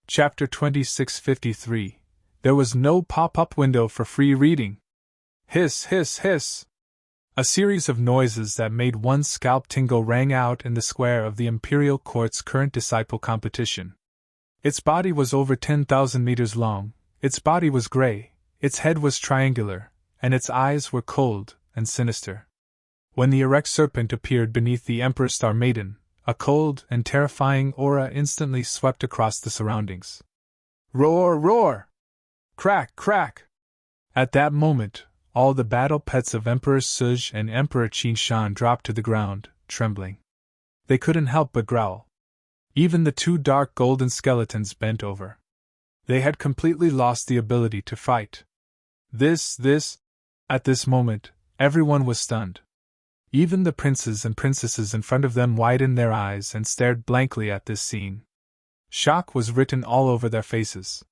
Chapter 2653. There was no pop-up window for free reading. Hiss, hiss, hiss! A series of noises that made one's scalp tingle rang out in the square of the Imperial Court's current disciple competition. Its body was over 10,000 meters long, its body was gray, its head was triangular, and its eyes were cold and sinister. When the erect serpent appeared beneath the Emperor Star Maiden, a cold and terrifying aura instantly swept across the surroundings. Roar, roar! Crack, crack! At that moment, all the battle pets of Emperor Suj and Emperor Qin Shan dropped to the ground, trembling. They couldn't help but growl. Even the two dark golden skeletons bent over. They had completely lost the ability to fight. At this moment, everyone was stunned. Even the princes and princesses in front of them widened their eyes and stared blankly at this scene. Shock was written all over their faces.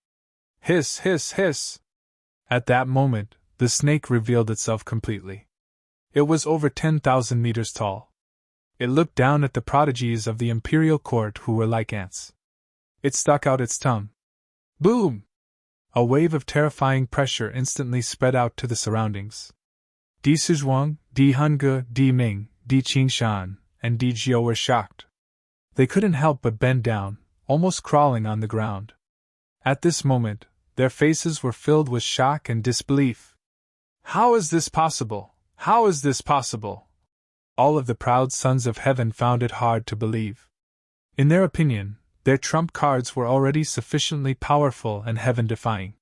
Hiss, hiss, hiss! At that moment, the snake revealed itself completely. It was over 10,000 meters tall. It looked down at the prodigies of the Imperial Court who were like ants. It stuck out its tongue. Boom! A wave of terrifying pressure instantly spread out to the surroundings. Di Suzhuang, Di Henge, Di Ming, Di Qingshan, and Di Jiao were shocked. They couldn't help but bend down, almost crawling on the ground. At this moment, their faces were filled with shock and disbelief. How is this possible? How is this possible? All of the proud sons of heaven found it hard to believe. In their opinion, their trump cards were already sufficiently powerful and heaven-defying.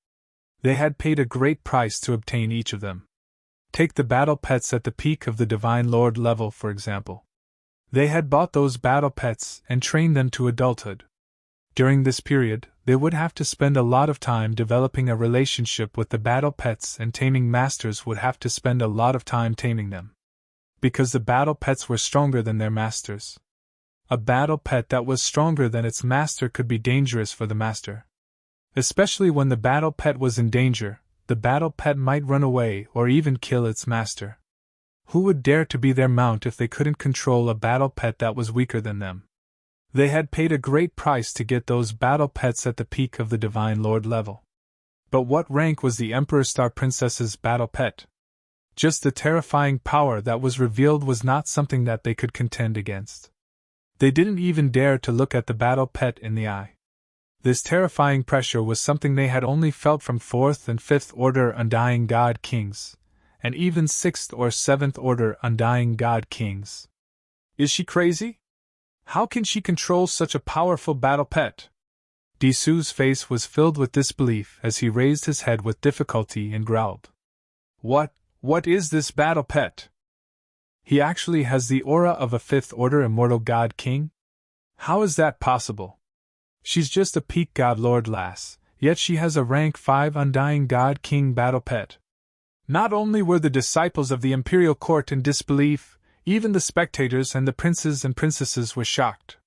They had paid a great price to obtain each of them. Take the battle pets at the peak of the Divine Lord level, for example. They had bought those battle pets and trained them to adulthood. During this period, they would have to spend a lot of time developing a relationship with the battle pets, and taming masters would have to spend a lot of time taming them. Because the battle pets were stronger than their masters. A battle pet that was stronger than its master could be dangerous for the master. Especially when the battle pet was in danger, the battle pet might run away or even kill its master. Who would dare to be their mount if they couldn't control a battle pet that was weaker than them? They had paid a great price to get those battle pets at the peak of the Divine Lord level. But what rank was the Emperor Star Princess's battle pet? Just the terrifying power that was revealed was not something that they could contend against. They didn't even dare to look at the battle pet in the eye. This terrifying pressure was something they had only felt from 4th and 5th order Undying God Kings, and even 6th or 7th order Undying God Kings. Is she crazy? How can she control such a powerful battle pet? Disu's face was filled with disbelief as he raised his head with difficulty and growled. What is this battle pet? He actually has the aura of a 5th order Immortal God King? How is that possible? She's just a peak God Lord lass, yet she has a rank 5 Undying God King battle pet. Not only were the disciples of the Imperial Court in disbelief, even the spectators and the princes and princesses were shocked.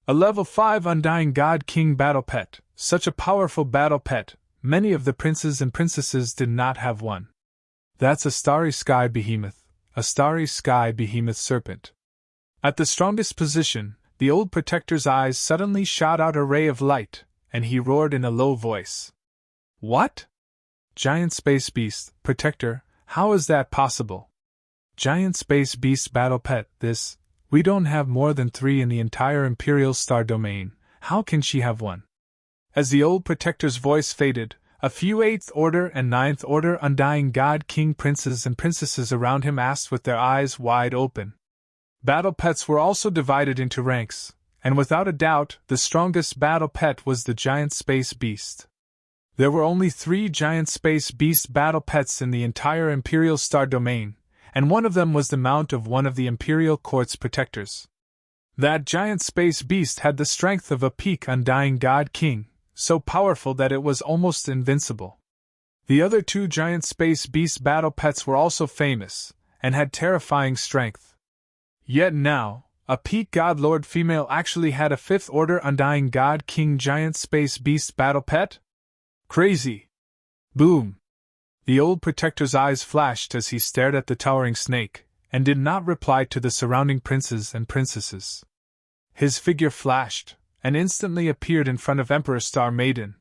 A level 5 Undying God King battle pet, such a powerful battle pet, many of the princes and princesses did not have one. That's a starry sky behemoth, a starry sky behemoth serpent. At the strongest position, the old protector's eyes suddenly shot out a ray of light, and he roared in a low voice. What? Giant space beast, protector, how is that possible? Giant space beast battle pet, we don't have more than 3 in the entire Imperial Star Domain, how can she have one? As the old protector's voice faded, a few 8th order and 9th order Undying God King princes and princesses around him asked with their eyes wide open. Battle pets were also divided into ranks, and without a doubt, the strongest battle pet was the Giant Space Beast. There were only 3 Giant Space Beast battle pets in the entire Imperial Star Domain, and one of them was the mount of one of the Imperial Court's protectors. That Giant Space Beast had the strength of a peak Undying God King, so powerful that it was almost invincible. The other 2 Giant Space Beast battle pets were also famous, and had terrifying strength. Yet now, a peak God Lord female actually had a 5th order Undying God King Giant Space Beast battle pet? Crazy! Boom! The old protector's eyes flashed as he stared at the towering snake, and did not reply to the surrounding princes and princesses. His figure flashed, and instantly appeared in front of Emperor Star Maiden.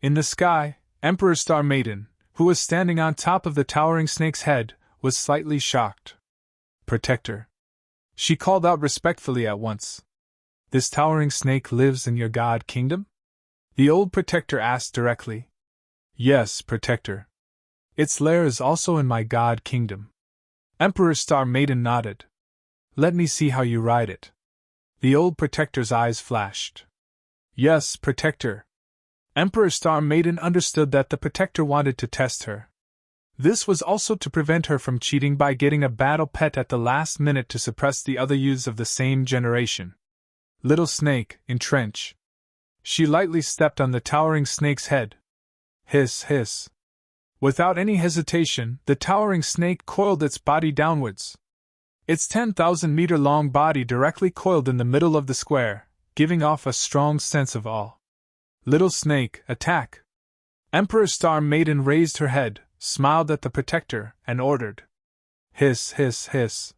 In the sky, Emperor Star Maiden, who was standing on top of the towering snake's head, was slightly shocked. "Protector," she called out respectfully at once. "This towering snake lives in your god kingdom?" The old protector asked directly. "Yes, Protector. Its lair is also in my god kingdom." Emperor Star Maiden nodded. "Let me see how you ride it." The old protector's eyes flashed. "Yes, Protector." Emperor Star Maiden understood that the protector wanted to test her. This was also to prevent her from cheating by getting a battle pet at the last minute to suppress the other youths of the same generation. "Little snake, entrench." She lightly stepped on the towering snake's head. Hiss, hiss. Without any hesitation, the towering snake coiled its body downwards. Its 10,000-meter-long body directly coiled in the middle of the square, giving off a strong sense of awe. "Little snake, attack!" Emperor Star Maiden raised her head, smiled at the protector, and ordered. Hiss, hiss, hiss.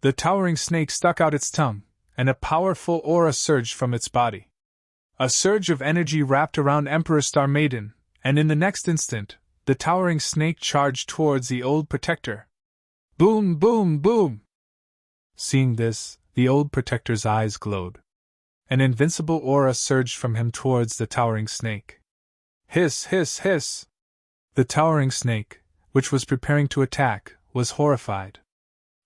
The towering snake stuck out its tongue, and a powerful aura surged from its body. A surge of energy wrapped around Emperor Star Maiden, and in the next instant, the towering snake charged towards the old protector. Boom, boom, boom! Seeing this, the old protector's eyes glowed. An invincible aura surged from him towards the towering snake. Hiss, hiss, hiss! The towering snake, which was preparing to attack, was horrified.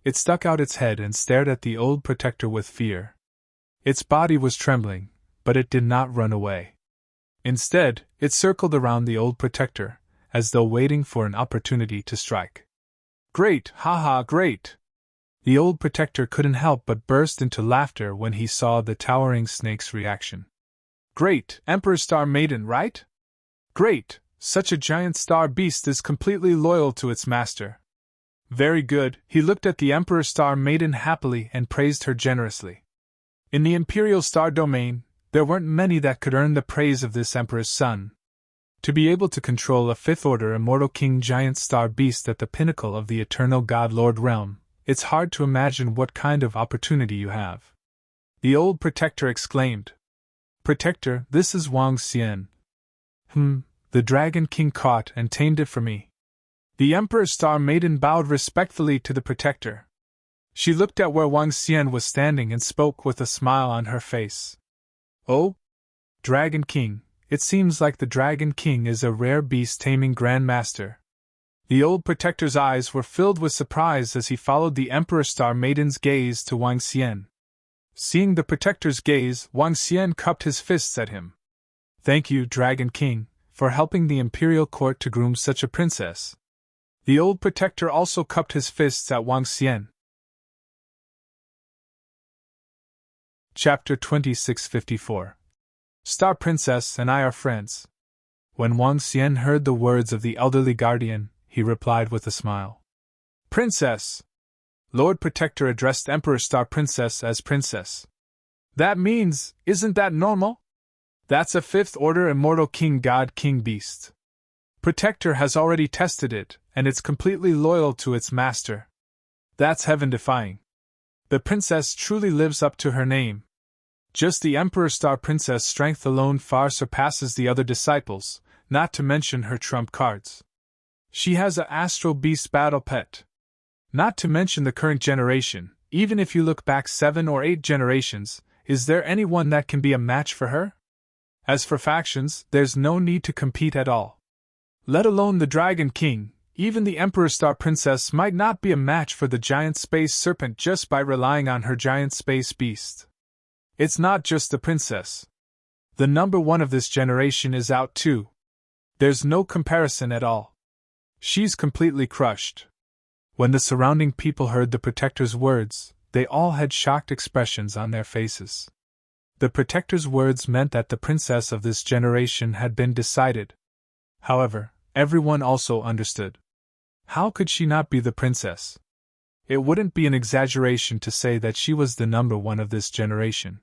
It stuck out its head and stared at the old protector with fear. Its body was trembling, but it did not run away. Instead, it circled around the old protector, as though waiting for an opportunity to strike. "Great, haha, great!" The old protector couldn't help but burst into laughter when he saw the towering snake's reaction. "Great, Emperor Star Maiden, right? Great, such a giant star beast is completely loyal to its master. Very good." He looked at the Emperor Star Maiden happily and praised her generously. In the Imperial Star Domain, there weren't many that could earn the praise of this Emperor's son. To be able to control a fifth-order immortal king giant star beast at the pinnacle of the eternal God Lord realm, it's hard to imagine what kind of opportunity you have. The old protector exclaimed. "Protector, this is Wang Xian. The Dragon King caught and tamed it for me." The Emperor Star Maiden bowed respectfully to the protector. She looked at where Wang Xian was standing and spoke with a smile on her face. "Oh? Dragon King, it seems like the Dragon King is a rare beast-taming Grandmaster." The old protector's eyes were filled with surprise as he followed the Emperor Star Maiden's gaze to Wang Xian. Seeing the protector's gaze, Wang Xian cupped his fists at him. "Thank you, Dragon King, for helping the Imperial Court to groom such a princess." The old protector also cupped his fists at Wang Xian. Chapter 2654. Star Princess and I are friends. When Wang Xian heard the words of the elderly guardian, he replied with a smile. "Princess!" Lord Protector addressed Emperor Star Princess as Princess. "That means, isn't that normal? That's a fifth-order immortal king god king beast. Protector has already tested it, and it's completely loyal to its master. That's heaven-defying. The princess truly lives up to her name. Just the Emperor Star Princess' strength alone far surpasses the other disciples, not to mention her trump cards. She has a astral beast battle pet. Not to mention the current generation, even if you look back 7 or 8 generations, is there anyone that can be a match for her? As for factions, there's no need to compete at all. Let alone the Dragon King, even the Emperor Star Princess might not be a match for the giant space serpent just by relying on her giant space beast. It's not just the princess. The number 1 of this generation is out too. There's no comparison at all. She's completely crushed." When the surrounding people heard the Protector's words, they all had shocked expressions on their faces. The Protector's words meant that the princess of this generation had been decided. However, everyone also understood. How could she not be the princess? It wouldn't be an exaggeration to say that she was the number 1 of this generation.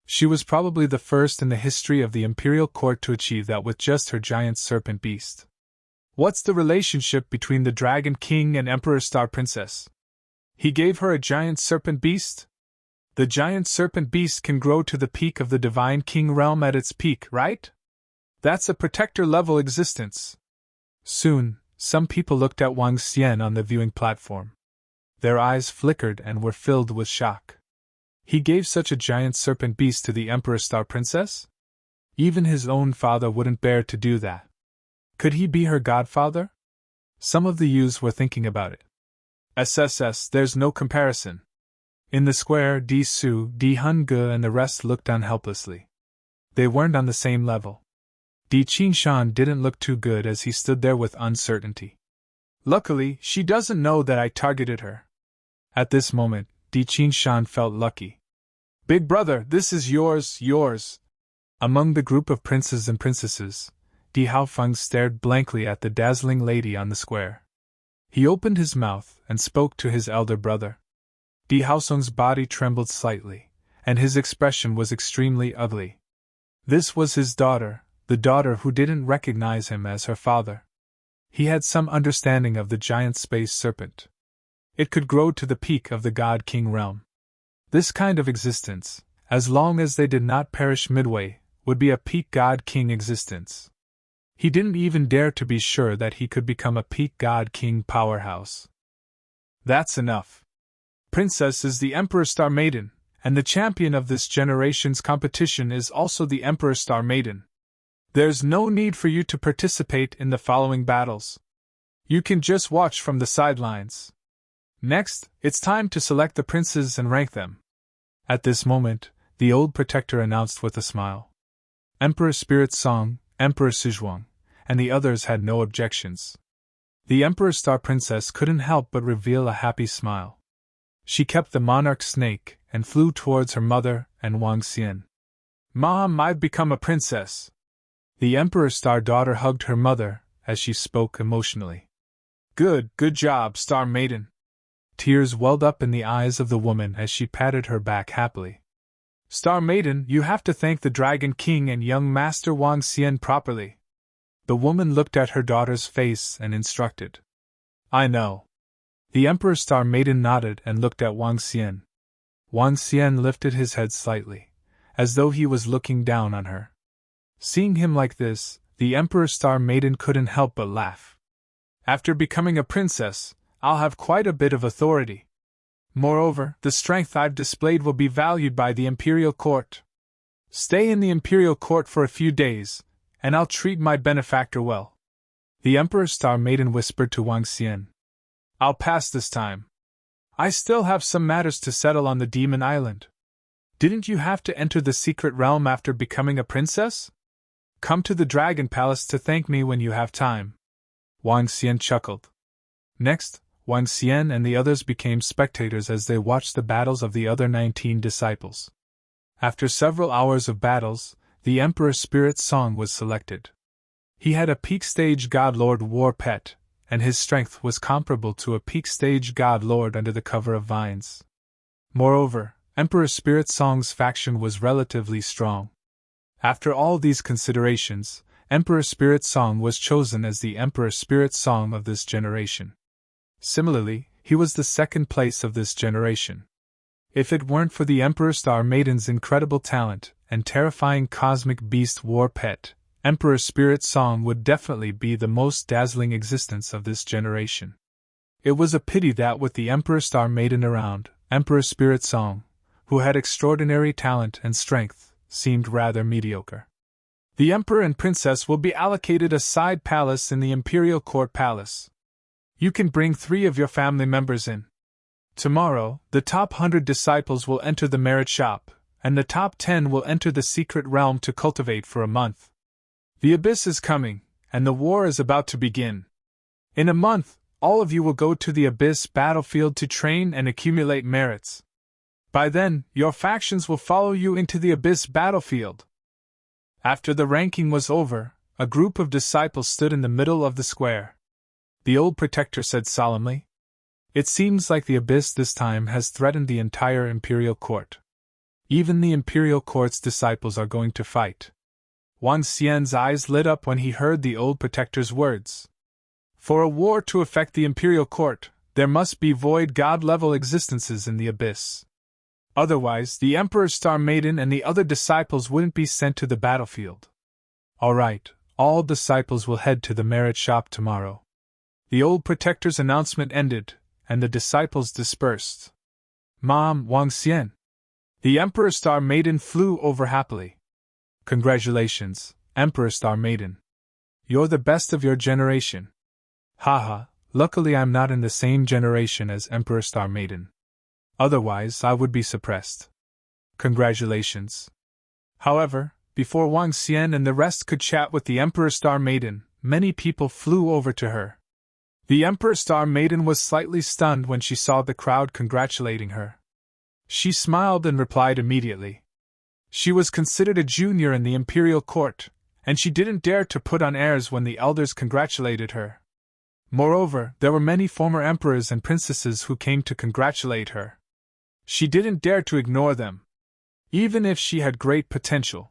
She was probably the first in the history of the Imperial Court to achieve that with just her giant serpent beast. What's the relationship between the Dragon King and Emperor Star Princess? He gave her a giant serpent beast? The giant serpent beast can grow to the peak of the divine king realm at its peak, right? That's a protector-level existence. Soon, some people looked at Wang Xian on the viewing platform. Their eyes flickered and were filled with shock. He gave such a giant serpent beast to the Emperor Star Princess? Even his own father wouldn't bear to do that. Could he be her godfather? Some of the youths were thinking about it. SSS, there's no comparison. In the square, Di Su, Di Hunge and the rest looked down helplessly. They weren't on the same level. Di Qinshan didn't look too good as he stood there with uncertainty. Luckily, she doesn't know that I targeted her. At this moment, Di Qinshan felt lucky. Big brother, this is yours. Among the group of princes and princesses, Di Haofeng stared blankly at the dazzling lady on the square. He opened his mouth and spoke to his elder brother. Di Haofeng's body trembled slightly, and his expression was extremely ugly. This was his daughter, the daughter who didn't recognize him as her father. He had some understanding of the giant space serpent. It could grow to the peak of the God-King realm. This kind of existence, as long as they did not perish midway, would be a peak God-King existence. He didn't even dare to be sure that he could become a peak God-King powerhouse. That's enough. Princess is the Emperor Star Maiden, and the champion of this generation's competition is also the Emperor Star Maiden. There's no need for you to participate in the following battles. You can just watch from the sidelines. Next, it's time to select the princes and rank them. At this moment, the old protector announced with a smile. Emperor Spirit Song, Emperor Suzhuang, and the others had no objections. The Emperor Star Princess couldn't help but reveal a happy smile. She kept the monarch snake and flew towards her mother and Wang Xian. Mom, I've become a princess. The Emperor Star daughter hugged her mother as she spoke emotionally. Good job, Star Maiden. Tears welled up in the eyes of the woman as she patted her back happily. Star Maiden, you have to thank the Dragon King and young Master Wang Xian properly. The woman looked at her daughter's face and instructed. I know. The Emperor Star Maiden nodded and looked at Wang Xian. Wang Xian lifted his head slightly, as though he was looking down on her. Seeing him like this, the Emperor Star Maiden couldn't help but laugh. After becoming a princess, I'll have quite a bit of authority. Moreover, the strength I've displayed will be valued by the Imperial Court. Stay in the Imperial Court for a few days, and I'll treat my benefactor well. The Emperor Star Maiden whispered to Wang Xian. I'll pass this time. I still have some matters to settle on the Demon Island. Didn't you have to enter the secret realm after becoming a princess? Come to the Dragon Palace to thank me when you have time. Wang Xian chuckled. Next, Wang Xian and the others became spectators as they watched the battles of the other 19 disciples. After several hours of battles, the Emperor Spirit Song was selected. He had a peak stage God Lord war pet, and his strength was comparable to a peak stage God Lord under the cover of vines. Moreover, Emperor Spirit Song's faction was relatively strong. After all these considerations, Emperor Spirit Song was chosen as the Emperor Spirit Song of this generation. Similarly, he was the second place of this generation. If it weren't for the Emperor Star Maiden's incredible talent and terrifying cosmic beast war pet, Emperor Spirit Song would definitely be the most dazzling existence of this generation. It was a pity that with the Emperor Star Maiden around, Emperor Spirit Song, who had extraordinary talent and strength, seemed rather mediocre. The Emperor and Princess will be allocated a side palace in the Imperial Court Palace. You can bring 3 of your family members in. Tomorrow, the top 100 disciples will enter the merit shop, and the top 10 will enter the secret realm to cultivate for a month. The abyss is coming, and the war is about to begin. In a month, all of you will go to the abyss battlefield to train and accumulate merits. By then, your factions will follow you into the abyss battlefield. After the ranking was over, a group of disciples stood in the middle of the square. The old protector said solemnly, It seems like the abyss this time has threatened the entire Imperial Court. Even the Imperial Court's disciples are going to fight. Wang Xian's eyes lit up when he heard the old protector's words. For a war to affect the Imperial Court, there must be void god-level existences in the abyss. Otherwise, the Emperor's Star Maiden and the other disciples wouldn't be sent to the battlefield. All right, all disciples will head to the merit shop tomorrow. The old protector's announcement ended, and the disciples dispersed. Mom, Wang Xian. The Emperor Star Maiden flew over happily. Congratulations, Emperor Star Maiden. You're the best of your generation. Haha, luckily I'm not in the same generation as Emperor Star Maiden. Otherwise, I would be suppressed. Congratulations. However, before Wang Xian and the rest could chat with the Emperor Star Maiden, many people flew over to her. The Emperor Star Maiden was slightly stunned when she saw the crowd congratulating her. She smiled and replied immediately. She was considered a junior in the imperial court, and she didn't dare to put on airs when the elders congratulated her. Moreover, there were many former emperors and princesses who came to congratulate her. She didn't dare to ignore them, even if she had great potential.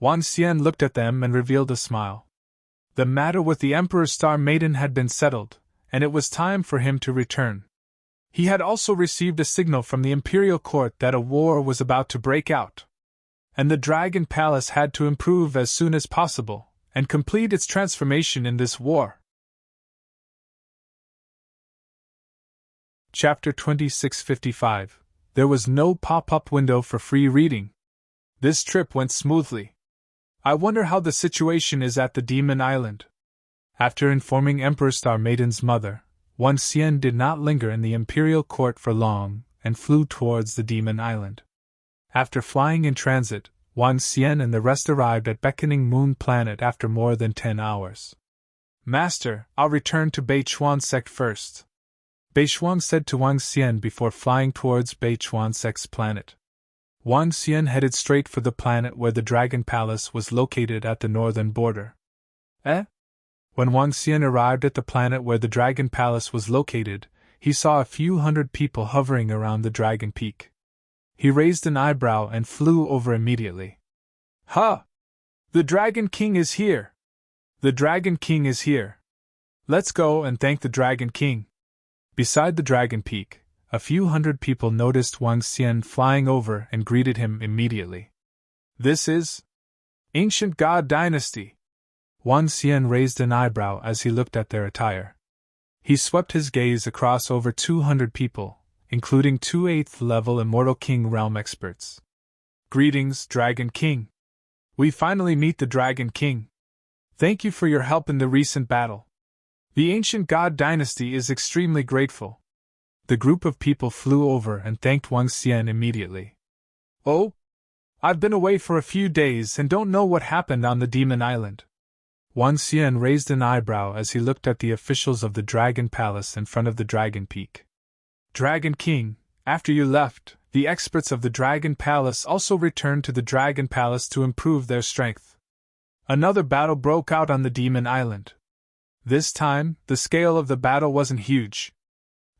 Wang Xian looked at them and revealed a smile. The matter with the Emperor's Star Maiden had been settled, and it was time for him to return. He had also received a signal from the imperial court that a war was about to break out, and the Dragon Palace had to improve as soon as possible and complete its transformation in this war. Chapter 2655. There was no pop-up window for free reading. This trip went smoothly. I wonder how the situation is at the Demon Island. After informing Emperor Star Maiden's mother, Wang Xian did not linger in the imperial court for long and flew towards the Demon Island. After flying in transit, Wang Xian and the rest arrived at Beckoning Moon Planet after more than 10 hours. Master, I'll return to Beichuan Sect first, Beichuan said to Wang Xian before flying towards Beichuan Sect's planet. Wang Xian headed straight for the planet where the Dragon Palace was located at the northern border. When Wang Xian arrived at the planet where the Dragon Palace was located, he saw a few hundred people hovering around the Dragon Peak. He raised an eyebrow and flew over immediately. Ha! The Dragon King is here! The Dragon King is here! Let's go and thank the Dragon King! Beside the Dragon Peak, a few hundred people noticed Wang Xian flying over and greeted him immediately. This is Ancient God Dynasty! Wang Xian raised an eyebrow as he looked at their attire. He swept his gaze across over 200 people, including 2 8th-level Immortal King realm experts. Greetings, Dragon King! We finally meet the Dragon King. Thank you for your help in the recent battle. The Ancient God Dynasty is extremely grateful. The group of people flew over and thanked Wang Xian immediately. Oh? I've been away for a few days and don't know what happened on the Demon Island. Wang Xian raised an eyebrow as he looked at the officials of the Dragon Palace in front of the Dragon Peak. Dragon King, after you left, the experts of the Dragon Palace also returned to the Dragon Palace to improve their strength. Another battle broke out on the Demon Island. This time, the scale of the battle wasn't huge.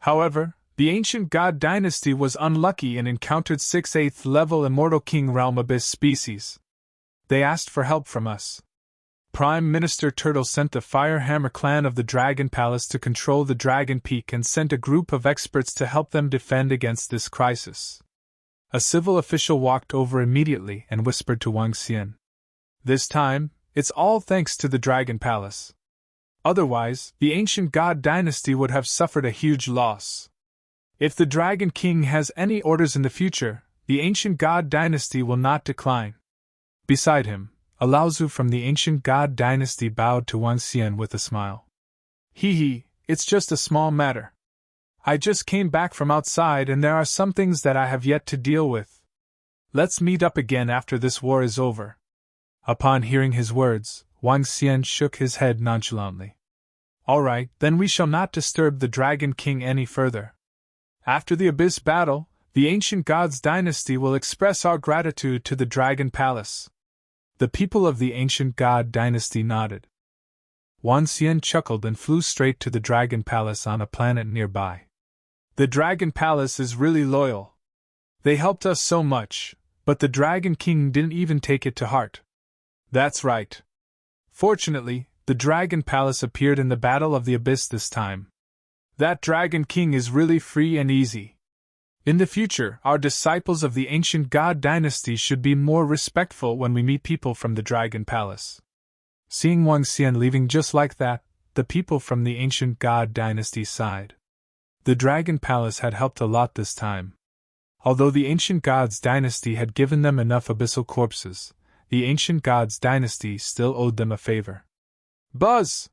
However, the Ancient God Dynasty was unlucky and encountered 6 8th-level Immortal King Realm Abyss species. They asked for help from us. Prime Minister Turtle sent the Firehammer clan of the Dragon Palace to control the Dragon Peak and sent a group of experts to help them defend against this crisis. A civil official walked over immediately and whispered to Wang Xian. This time, it's all thanks to the Dragon Palace. Otherwise, the Ancient God Dynasty would have suffered a huge loss. If the Dragon King has any orders in the future, the Ancient God Dynasty will not decline. Beside him, a Laozu from the Ancient God Dynasty bowed to Wang Xian with a smile. It's just a small matter. I just came back from outside and there are some things that I have yet to deal with. Let's meet up again after this war is over. Upon hearing his words, Wang Xian shook his head nonchalantly. All right, then we shall not disturb the Dragon King any further. After the Abyss battle, the Ancient Gods Dynasty will express our gratitude to the Dragon Palace. The people of the Ancient God Dynasty nodded. Wang Xian chuckled and flew straight to the Dragon Palace on a planet nearby. The Dragon Palace is really loyal. They helped us so much, but the Dragon King didn't even take it to heart. That's right. Fortunately, the Dragon Palace appeared in the Battle of the Abyss this time. That Dragon King is really free and easy. In the future, our disciples of the ancient god dynasty should be more respectful when we meet people from the Dragon Palace. Seeing Wang Xian leaving just like that, the people from the ancient god dynasty sighed. The Dragon Palace had helped a lot this time. Although the ancient gods dynasty had given them enough abyssal corpses, the ancient gods dynasty still owed them a favor. Buzz!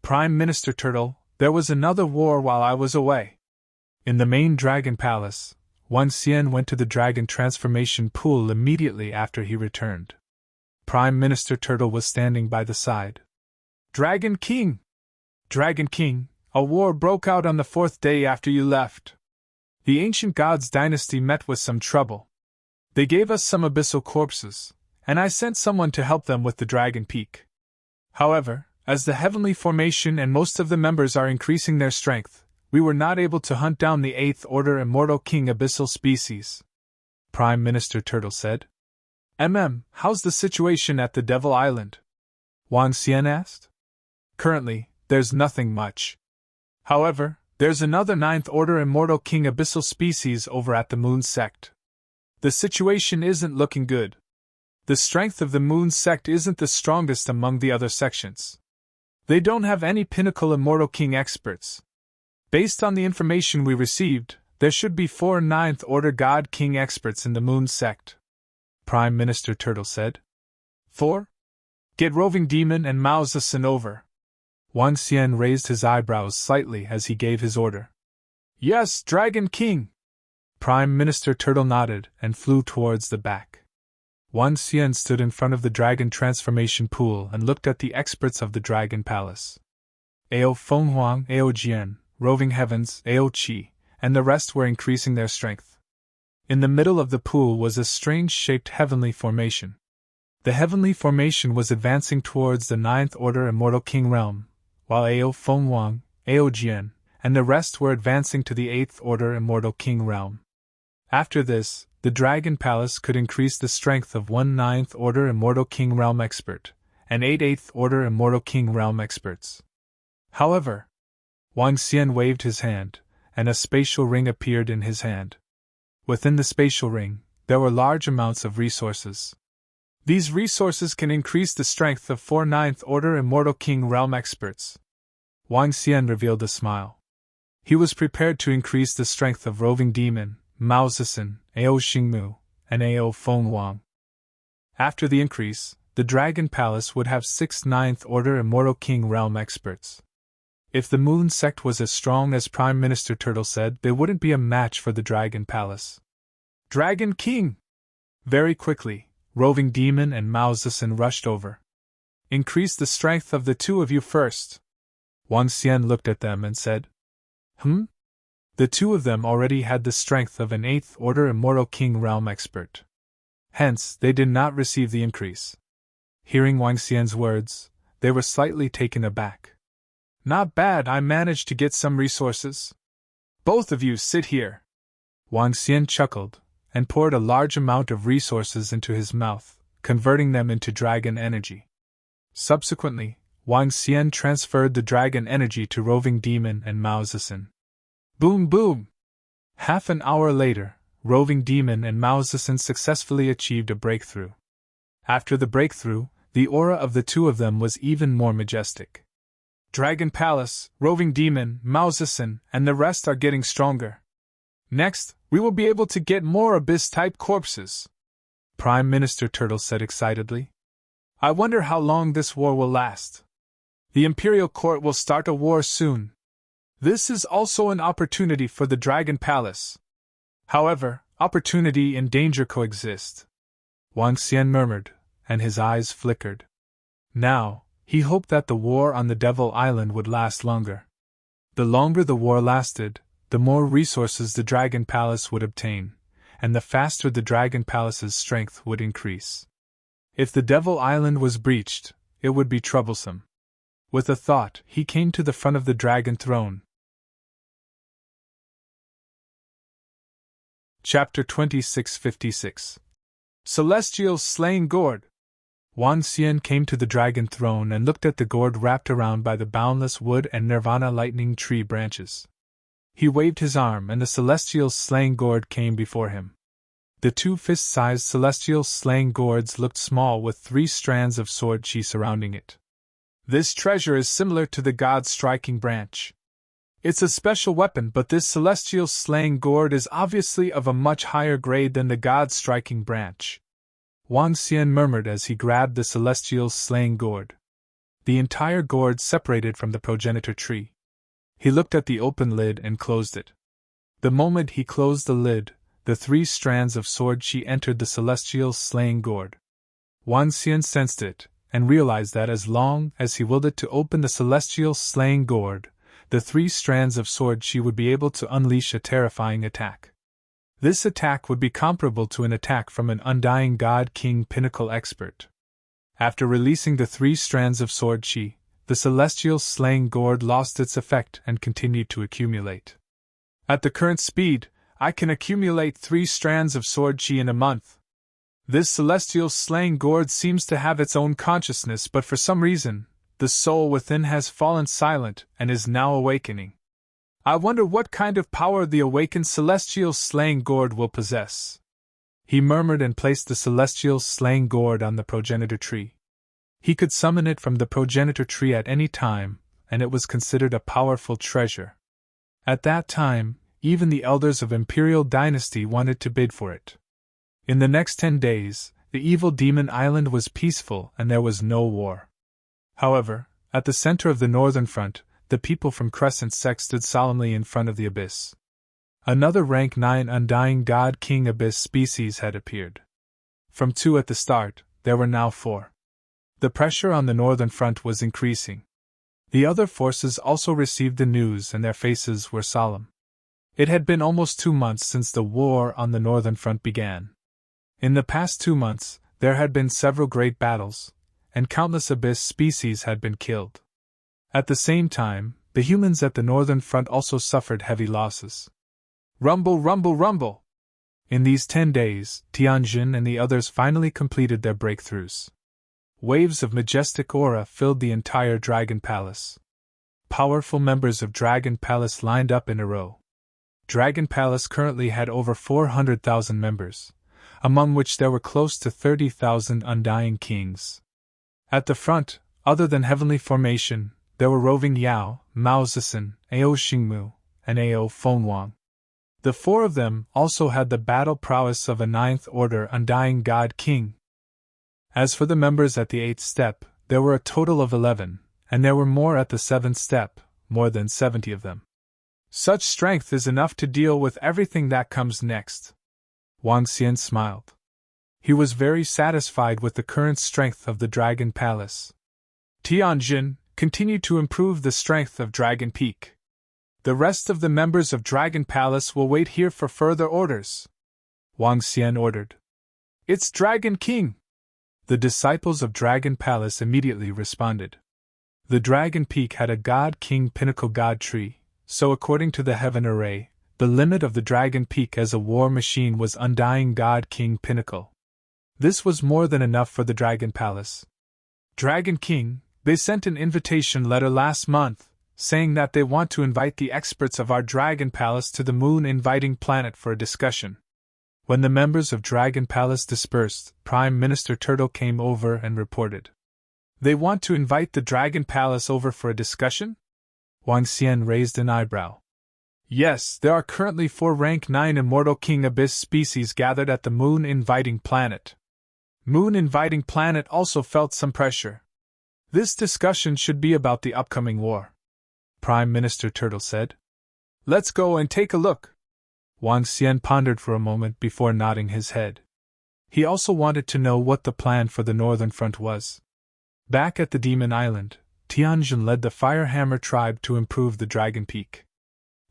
Prime Minister Turtle, there was another war while I was away. In the main Dragon Palace, Wang Xian went to the Dragon Transformation Pool immediately after he returned. Prime Minister Turtle was standing by the side. Dragon King! Dragon King, a war broke out on the 4th day after you left. The ancient gods dynasty met with some trouble. They gave us some abyssal corpses, and I sent someone to help them with the Dragon Peak. However, as the heavenly formation and most of the members are increasing their strength, we were not able to hunt down the 8th Order Immortal King abyssal species. Prime Minister Turtle said. How's the situation at the Devil Island? Wang Xian asked. Currently, there's nothing much. However, there's another 9th Order Immortal King abyssal species over at the Moon Sect. The situation isn't looking good. The strength of the Moon Sect isn't the strongest among the other sections. They don't have any pinnacle Immortal King experts. Based on the information we received, there should be 4 9th Order God King experts in the Moon Sect. Prime Minister Turtle said. 4? Get Roving Demon and Mao Zedong over. Wang Xian raised his eyebrows slightly as he gave his order. Yes, Dragon King! Prime Minister Turtle nodded and flew towards the back. Wang Xian stood in front of the Dragon Transformation Pool and looked at the experts of the Dragon Palace. Ao Fenghuang, Ao Jian, Roving Heavens, Ao Qi, and the rest were increasing their strength. In the middle of the pool was a strange-shaped heavenly formation. The heavenly formation was advancing towards the 9th Order Immortal King realm, while Ao Fenghuang, Ao Jian, and the rest were advancing to the 8th Order Immortal King realm. After this, the Dragon Palace could increase the strength of 1 9th Order Immortal King realm expert, and 8 8th Order Immortal King realm experts. However, Wang Xian waved his hand, and a spatial ring appeared in his hand. Within the spatial ring, there were large amounts of resources. These resources can increase the strength of 4 9th Order Immortal King realm experts. Wang Xian revealed a smile. He was prepared to increase the strength of Roving Demon, Mao Zedong, Ao Xingmu, and Ao Fenghuang. After the increase, the Dragon Palace would have 6 9th Order Immortal King realm experts. If the Moon Sect was as strong as Prime Minister Turtle said, they wouldn't be a match for the Dragon Palace. Dragon King! Very quickly, Roving Demon and Mao Zedong rushed over. Increase the strength of the 2 of you first. Wang Xian looked at them and said. The 2 of them already had the strength of an 8th Order Immortal King realm expert. Hence, they did not receive the increase. Hearing Wang Xian's words, they were slightly taken aback. Not bad, I managed to get some resources. Both of you sit here. Wang Xian chuckled, and poured a large amount of resources into his mouth, converting them into dragon energy. Subsequently, Wang Xian transferred the dragon energy to Roving Demon and Mao Zedong. Boom boom! Half an hour later, Roving Demon and Mao Zedong successfully achieved a breakthrough. After the breakthrough, the aura of the 2 of them was even more majestic. Dragon Palace, Roving Demon, Mao Zedong, and the rest are getting stronger. Next, we will be able to get more Abyss-type corpses. Prime Minister Turtle said excitedly. I wonder how long this war will last. The Imperial Court will start a war soon. This is also an opportunity for the Dragon Palace. However, opportunity and danger coexist. Wang Xian murmured, and his eyes flickered. Now, he hoped that the war on the Devil Island would last longer. The longer the war lasted, the more resources the Dragon Palace would obtain, and the faster the Dragon Palace's strength would increase. If the Devil Island was breached, it would be troublesome. With a thought, he came to the front of the dragon throne. Chapter 2656. Celestial Slaying Gourd. Wang Xian came to the dragon throne and looked at the gourd wrapped around by the boundless wood and nirvana lightning tree branches. He waved his arm and the celestial slaying gourd came before him. The 2 fist-sized celestial slaying gourds looked small with 3 strands of sword chi surrounding it. This treasure is similar to the god's striking branch. It's a special weapon, but this celestial slaying gourd is obviously of a much higher grade than the god's striking branch. Wang Xian murmured as he grabbed the celestial slaying gourd. The entire gourd separated from the progenitor tree. He looked at the open lid and closed it. The moment he closed the lid, the 3 strands of sword chi entered the celestial slaying gourd. Wang Xian sensed it, and realized that as long as he willed it to open the celestial slaying gourd, the 3 strands of sword chi would be able to unleash a terrifying attack. This attack would be comparable to an attack from an undying god king pinnacle expert. After releasing the 3 strands of sword chi, the celestial slaying gourd lost its effect and continued to accumulate. At the current speed, I can accumulate 3 strands of sword chi in a month. This celestial slaying gourd seems to have its own consciousness, but for some reason, the soul within has fallen silent and is now awakening. I wonder what kind of power the awakened celestial slaying gourd will possess. He murmured and placed the celestial slaying gourd on the progenitor tree. He could summon it from the progenitor tree at any time, and it was considered a powerful treasure. At that time, even the elders of Imperial Dynasty wanted to bid for it. In the next 10 days, the evil demon island was peaceful and there was no war. However, at the center of the northern front, the people from Crescent Sect stood solemnly in front of the abyss. Another rank 9 undying god king abyss species had appeared. From 2 at the start, there were now 4. The pressure on the northern front was increasing. The other forces also received the news and their faces were solemn. It had been almost 2 months since the war on the northern front began. In the past 2 months, there had been several great battles, and countless abyss species had been killed. At the same time, the humans at the northern front also suffered heavy losses. Rumble, rumble, rumble! In these 10 days, Tianjin and the others finally completed their breakthroughs. Waves of majestic aura filled the entire Dragon Palace. Powerful members of Dragon Palace lined up in a row. Dragon Palace currently had over 400,000 members, among which there were close to 30,000 undying kings. At the front, other than Heavenly Formation, there were Roving Yao, Mao Zixin, Ao Xingmu, and Ao Fengwang. The 4 of them also had the battle prowess of a 9th Order Undying God King. As for the members at the 8th step, there were a total of 11, and there were more at the 7th step, more than 70 of them. Such strength is enough to deal with everything that comes next. Wang Xian smiled. He was very satisfied with the current strength of the Dragon Palace. Tianjin, continue to improve the strength of Dragon Peak. The rest of the members of Dragon Palace will wait here for further orders. Wang Xian ordered. It's Dragon King! The disciples of Dragon Palace immediately responded. The Dragon Peak had a God King pinnacle god tree, so according to the Heaven Array, the limit of the Dragon Peak as a war machine was Undying God King pinnacle. This was more than enough for the Dragon Palace. Dragon King, they sent an invitation letter last month, saying that they want to invite the experts of our Dragon Palace to the Moon Inviting Planet for a discussion. When the members of Dragon Palace dispersed, Prime Minister Turtle came over and reported. They want to invite the Dragon Palace over for a discussion? Wang Xian raised an eyebrow. Yes, there are currently 4 rank 9 Immortal King Abyss species gathered at the Moon Inviting Planet. Moon Inviting Planet also felt some pressure. This discussion should be about the upcoming war, Prime Minister Turtle said. Let's go and take a look. Wang Xian pondered for a moment before nodding his head. He also wanted to know what the plan for the northern front was. Back at the Demon Island, Tianjin led the Firehammer tribe to improve the Dragon Peak.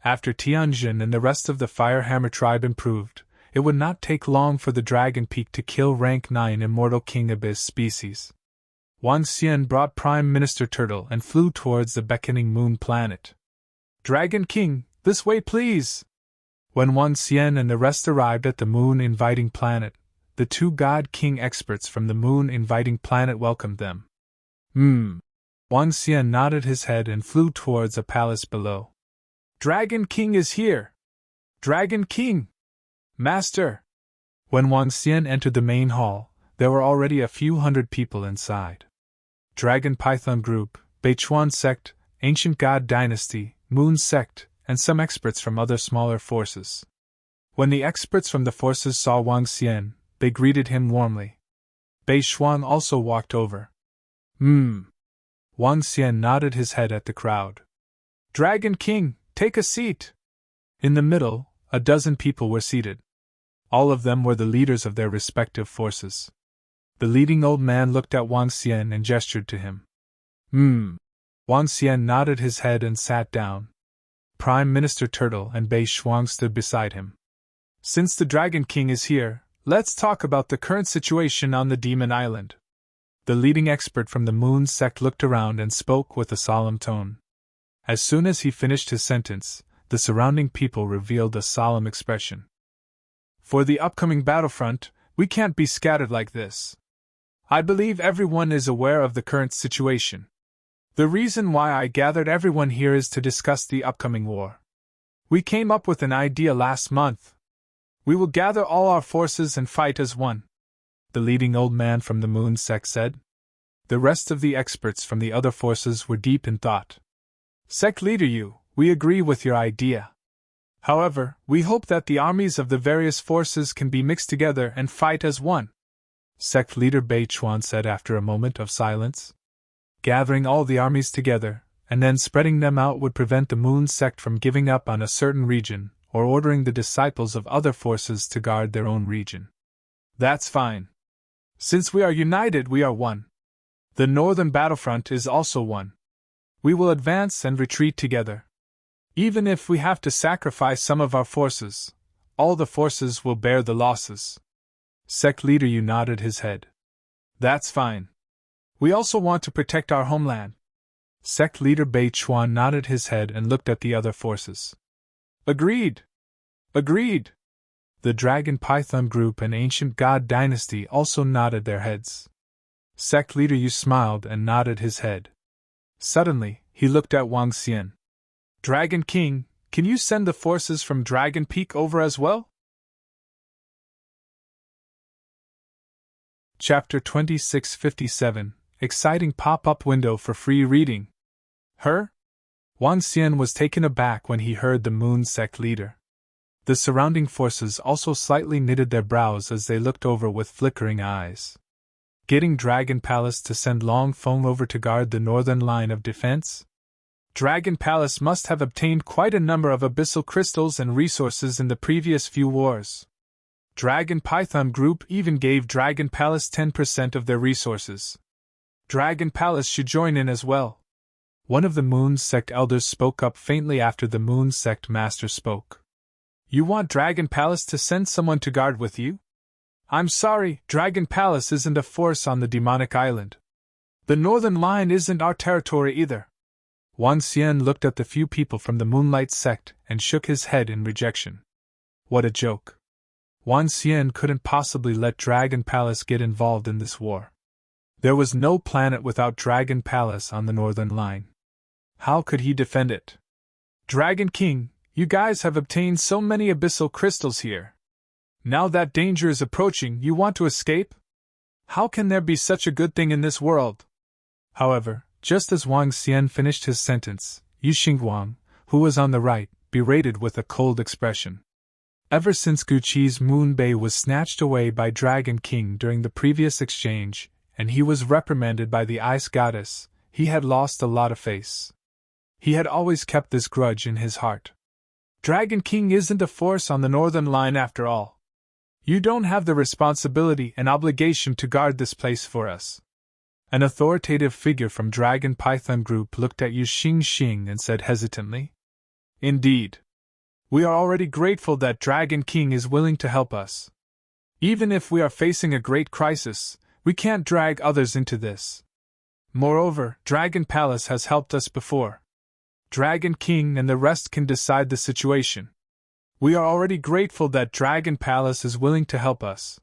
After Tianjin and the rest of the Firehammer tribe improved, it would not take long for the Dragon Peak to kill rank 9 Immortal King Abyss species. Wang Xian brought Prime Minister Turtle and flew towards the beckoning moon planet. Dragon King, this way please! When Wang Xian and the rest arrived at the Moon Inviting Planet, the 2 God King experts from the Moon Inviting Planet welcomed them. Wang Xian nodded his head and flew towards a palace below. Dragon King is here! Dragon King! Master! When Wang Xian entered the main hall, there were already a few hundred people inside. Dragon Python Group, Beichuan Sect, Ancient God Dynasty, Moon Sect, and some experts from other smaller forces. When the experts from the forces saw Wang Xian, they greeted him warmly. Beichuan also walked over. Wang Xian nodded his head at the crowd. Dragon King, take a seat! In the middle, a dozen people were seated. All of them were the leaders of their respective forces. The leading old man looked at Wang Xian and gestured to him. Wang Xian nodded his head and sat down. Prime Minister Turtle and Bei Shuang stood beside him. Since the Dragon King is here, let's talk about the current situation on the Demon Island. The leading expert from the Moon Sect looked around and spoke with a solemn tone. As soon as he finished his sentence, the surrounding people revealed a solemn expression. For the upcoming battlefront, we can't be scattered like this. I believe everyone is aware of the current situation. The reason why I gathered everyone here is to discuss the upcoming war. We came up with an idea last month. We will gather all our forces and fight as one, the leading old man from the Moon Sect said. The rest of the experts from the other forces were deep in thought. Sect leader Yu, we agree with your idea. However, we hope that the armies of the various forces can be mixed together and fight as one, Sect leader Bei Chuan said after a moment of silence. Gathering all the armies together, and then spreading them out would prevent the Moon Sect from giving up on a certain region, or ordering the disciples of other forces to guard their own region. That's fine. Since we are united, we are one. The northern battlefront is also one. We will advance and retreat together. Even if we have to sacrifice some of our forces, all the forces will bear the losses. Sect leader Yu nodded his head. That's fine. We also want to protect our homeland. Sect leader Bei Chuan nodded his head and looked at the other forces. Agreed. Agreed. The Dragon Python Group and Ancient God Dynasty also nodded their heads. Sect leader Yu smiled and nodded his head. Suddenly, he looked at Wang Xian. Dragon King, can you send the forces from Dragon Peak over as well? Chapter 2657, Exciting Pop-Up Window for Free Reading. Her? Wang Xian was taken aback when he heard the Moon Sect leader. The surrounding forces also slightly knitted their brows as they looked over with flickering eyes. Getting Dragon Palace to send Long Feng over to guard the northern line of defense? Dragon Palace must have obtained quite a number of abyssal crystals and resources in the previous few wars. Dragon Python Group even gave Dragon Palace 10% of their resources. Dragon Palace should join in as well. One of the Moon Sect elders spoke up faintly after the Moon Sect master spoke. You want Dragon Palace to send someone to guard with you? I'm sorry, Dragon Palace isn't a force on the demonic island. The northern line isn't our territory either. Wang Xian looked at the few people from the Moonlight Sect and shook his head in rejection. What a joke. Wang Xian couldn't possibly let Dragon Palace get involved in this war. There was no planet without Dragon Palace on the northern line. How could he defend it? Dragon King, you guys have obtained so many abyssal crystals here. Now that danger is approaching, you want to escape? How can there be such a good thing in this world? However, just as Wang Xian finished his sentence, Yu Xingguang, who was on the right, berated with a cold expression. Ever since Guqi's Moon Bay was snatched away by Dragon King during the previous exchange, and he was reprimanded by the Ice Goddess, he had lost a lot of face. He had always kept this grudge in his heart. Dragon King isn't a force on the northern line after all. You don't have the responsibility and obligation to guard this place for us. An authoritative figure from Dragon Python Group looked at Yu Xing and said hesitantly. Indeed. We are already grateful that Dragon King is willing to help us. Even if we are facing a great crisis, we can't drag others into this. Moreover, Dragon Palace has helped us before. Dragon King and the rest can decide the situation. We are already grateful that Dragon Palace is willing to help us.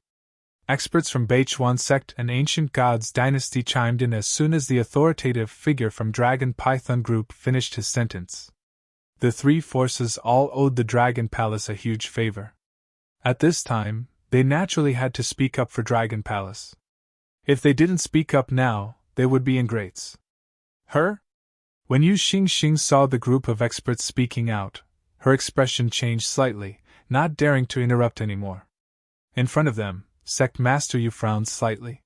Experts from Beichuan Sect and Ancient Gods Dynasty chimed in as soon as the authoritative figure from Dragon Python Group finished his sentence. The three forces all owed the Dragon Palace a huge favor. At this time, they naturally had to speak up for Dragon Palace. If they didn't speak up now, they would be ingrates. Her? When Yu Xingxing saw the group of experts speaking out, her expression changed slightly, not daring to interrupt anymore. In front of them, Sect Master Yu frowned slightly.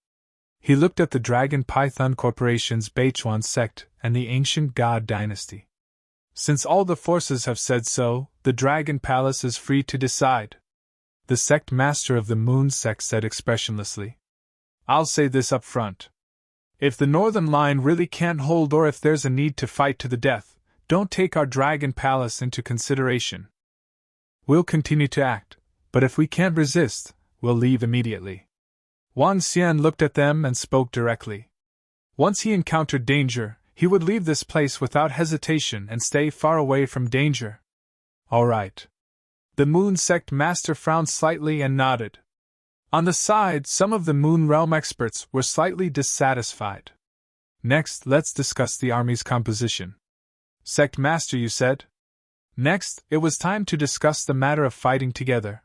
He looked at the Dragon Python Corporation's Beichuan sect and the ancient god dynasty. Since all the forces have said so, the Dragon Palace is free to decide. The sect master of the Moon sect said expressionlessly. I'll say this up front. If the northern line really can't hold or if there's a need to fight to the death, don't take our Dragon Palace into consideration. We'll continue to act, but if we can't resist, we'll leave immediately. Wang Xian looked at them and spoke directly. Once he encountered danger, he would leave this place without hesitation and stay far away from danger. All right. The Moon Sect Master frowned slightly and nodded. On the side, some of the Moon Realm experts were slightly dissatisfied. Next, let's discuss the army's composition. Sect Master, you said? Next, it was time to discuss the matter of fighting together.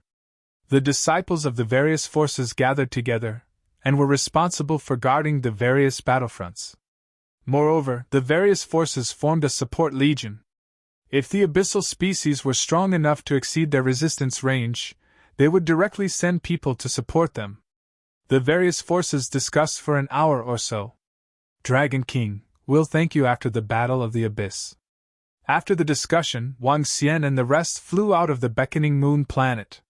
The disciples of the various forces gathered together, and were responsible for guarding the various battlefronts. Moreover, the various forces formed a support legion. If the abyssal species were strong enough to exceed their resistance range, they would directly send people to support them. The various forces discussed for an hour or so. Dragon King, we'll thank you after the Battle of the Abyss. After the discussion, Wang Xian and the rest flew out of the beckoning moon planet.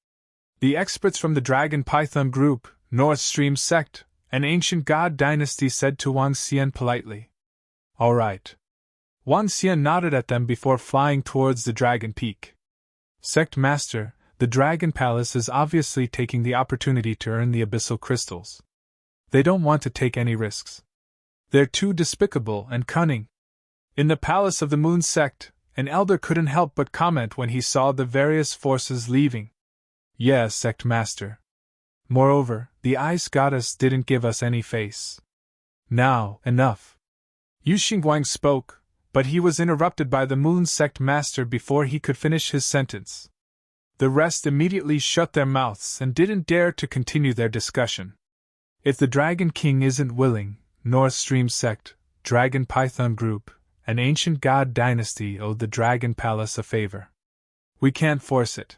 The experts from the Dragon Python group, North Stream sect, and ancient god dynasty said to Wang Xian politely. All right. Wang Xian nodded at them before flying towards the Dragon Peak. Sect Master, the Dragon Palace is obviously taking the opportunity to earn the abyssal crystals. They don't want to take any risks. They're too despicable and cunning. In the Palace of the Moon Sect, an elder couldn't help but comment when he saw the various forces leaving. Yes, Sect Master. Moreover, the Ice Goddess didn't give us any face. Now, enough. Yu Xingguang spoke, but he was interrupted by the Moon Sect Master before he could finish his sentence. The rest immediately shut their mouths and didn't dare to continue their discussion. If the Dragon King isn't willing, North Stream Sect, Dragon Python Group, and Ancient God Dynasty owed the Dragon Palace a favor. We can't force it.